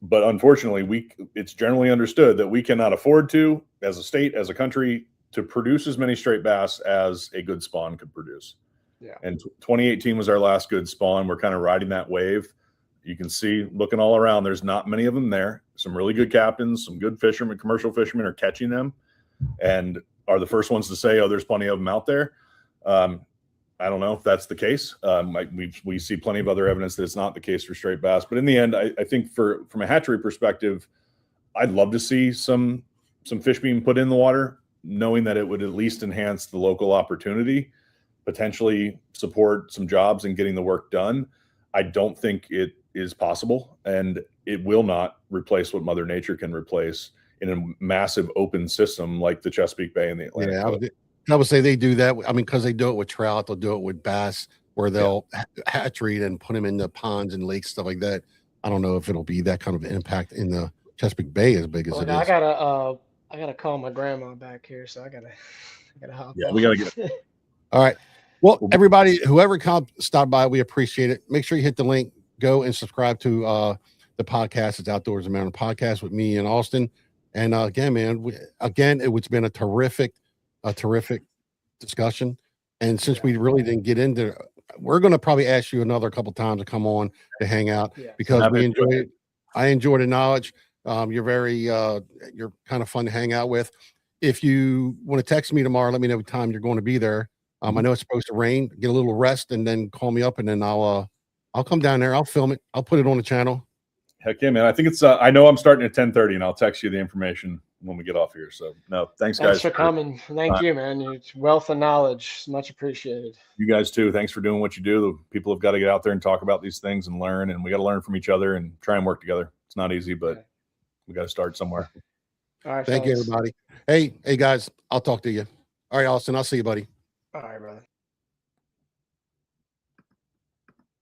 but unfortunately, it's generally understood that we cannot afford to, as a state, as a country, to produce as many striped bass as a good spawn could produce. Yeah. And 2018 was our last good spawn. We're kind of riding that wave. You can see, looking all around, there's not many of them there. Some really good captains, some good fishermen, commercial fishermen are catching them and are the first ones to say, oh, there's plenty of them out there. I don't know if that's the case. We see plenty of other evidence that it's not the case for straight bass. But in the end, I think from a hatchery perspective, I'd love to see some fish being put in the water, knowing that it would at least enhance the local opportunity, potentially support some jobs and getting the work done. I don't think it is possible, and it will not replace what Mother Nature can replace in a massive open system like the Chesapeake Bay and the Atlantic. Yeah, I would say they do that. I mean, because they do it with trout, they'll do it with bass, where they'll hatchery and put them in the ponds and lakes, stuff like that. I don't know if it'll be that kind of impact in the Chesapeake Bay as big as it is. I gotta call my grandma back here, so I gotta hop. Yeah, off. we gotta get it. All right. Well, everybody, whoever stopped by, we appreciate it. Make sure you hit the link. Go and subscribe to the podcast. It's Outdoors in Maryland podcast with me and Austin. And again, man, it's been a terrific discussion. And since we really didn't get into, we're going to probably ask you another couple times to come on to hang out because we enjoy it. I enjoy the knowledge. You're you're kind of fun to hang out with. If you want to text me tomorrow, let me know what time you're going to be there. I know it's supposed to rain, get a little rest, and then call me up, and then I'll come down there. I'll film it. I'll put it on the channel. Heck yeah, man. I think it's, I know I'm starting at 10:30 and I'll text you the information when we get off here. So no, thanks guys. Thanks for coming. Thank you, man. Your wealth of knowledge is much appreciated. You guys too. Thanks for doing what you do. The people have got to get out there and talk about these things and learn, and we got to learn from each other and try and work together. It's not easy, but we got to start somewhere. All right. Thank you, everybody. Hey guys, I'll talk to you. All right, Austin, I'll see you, buddy. All right, brother.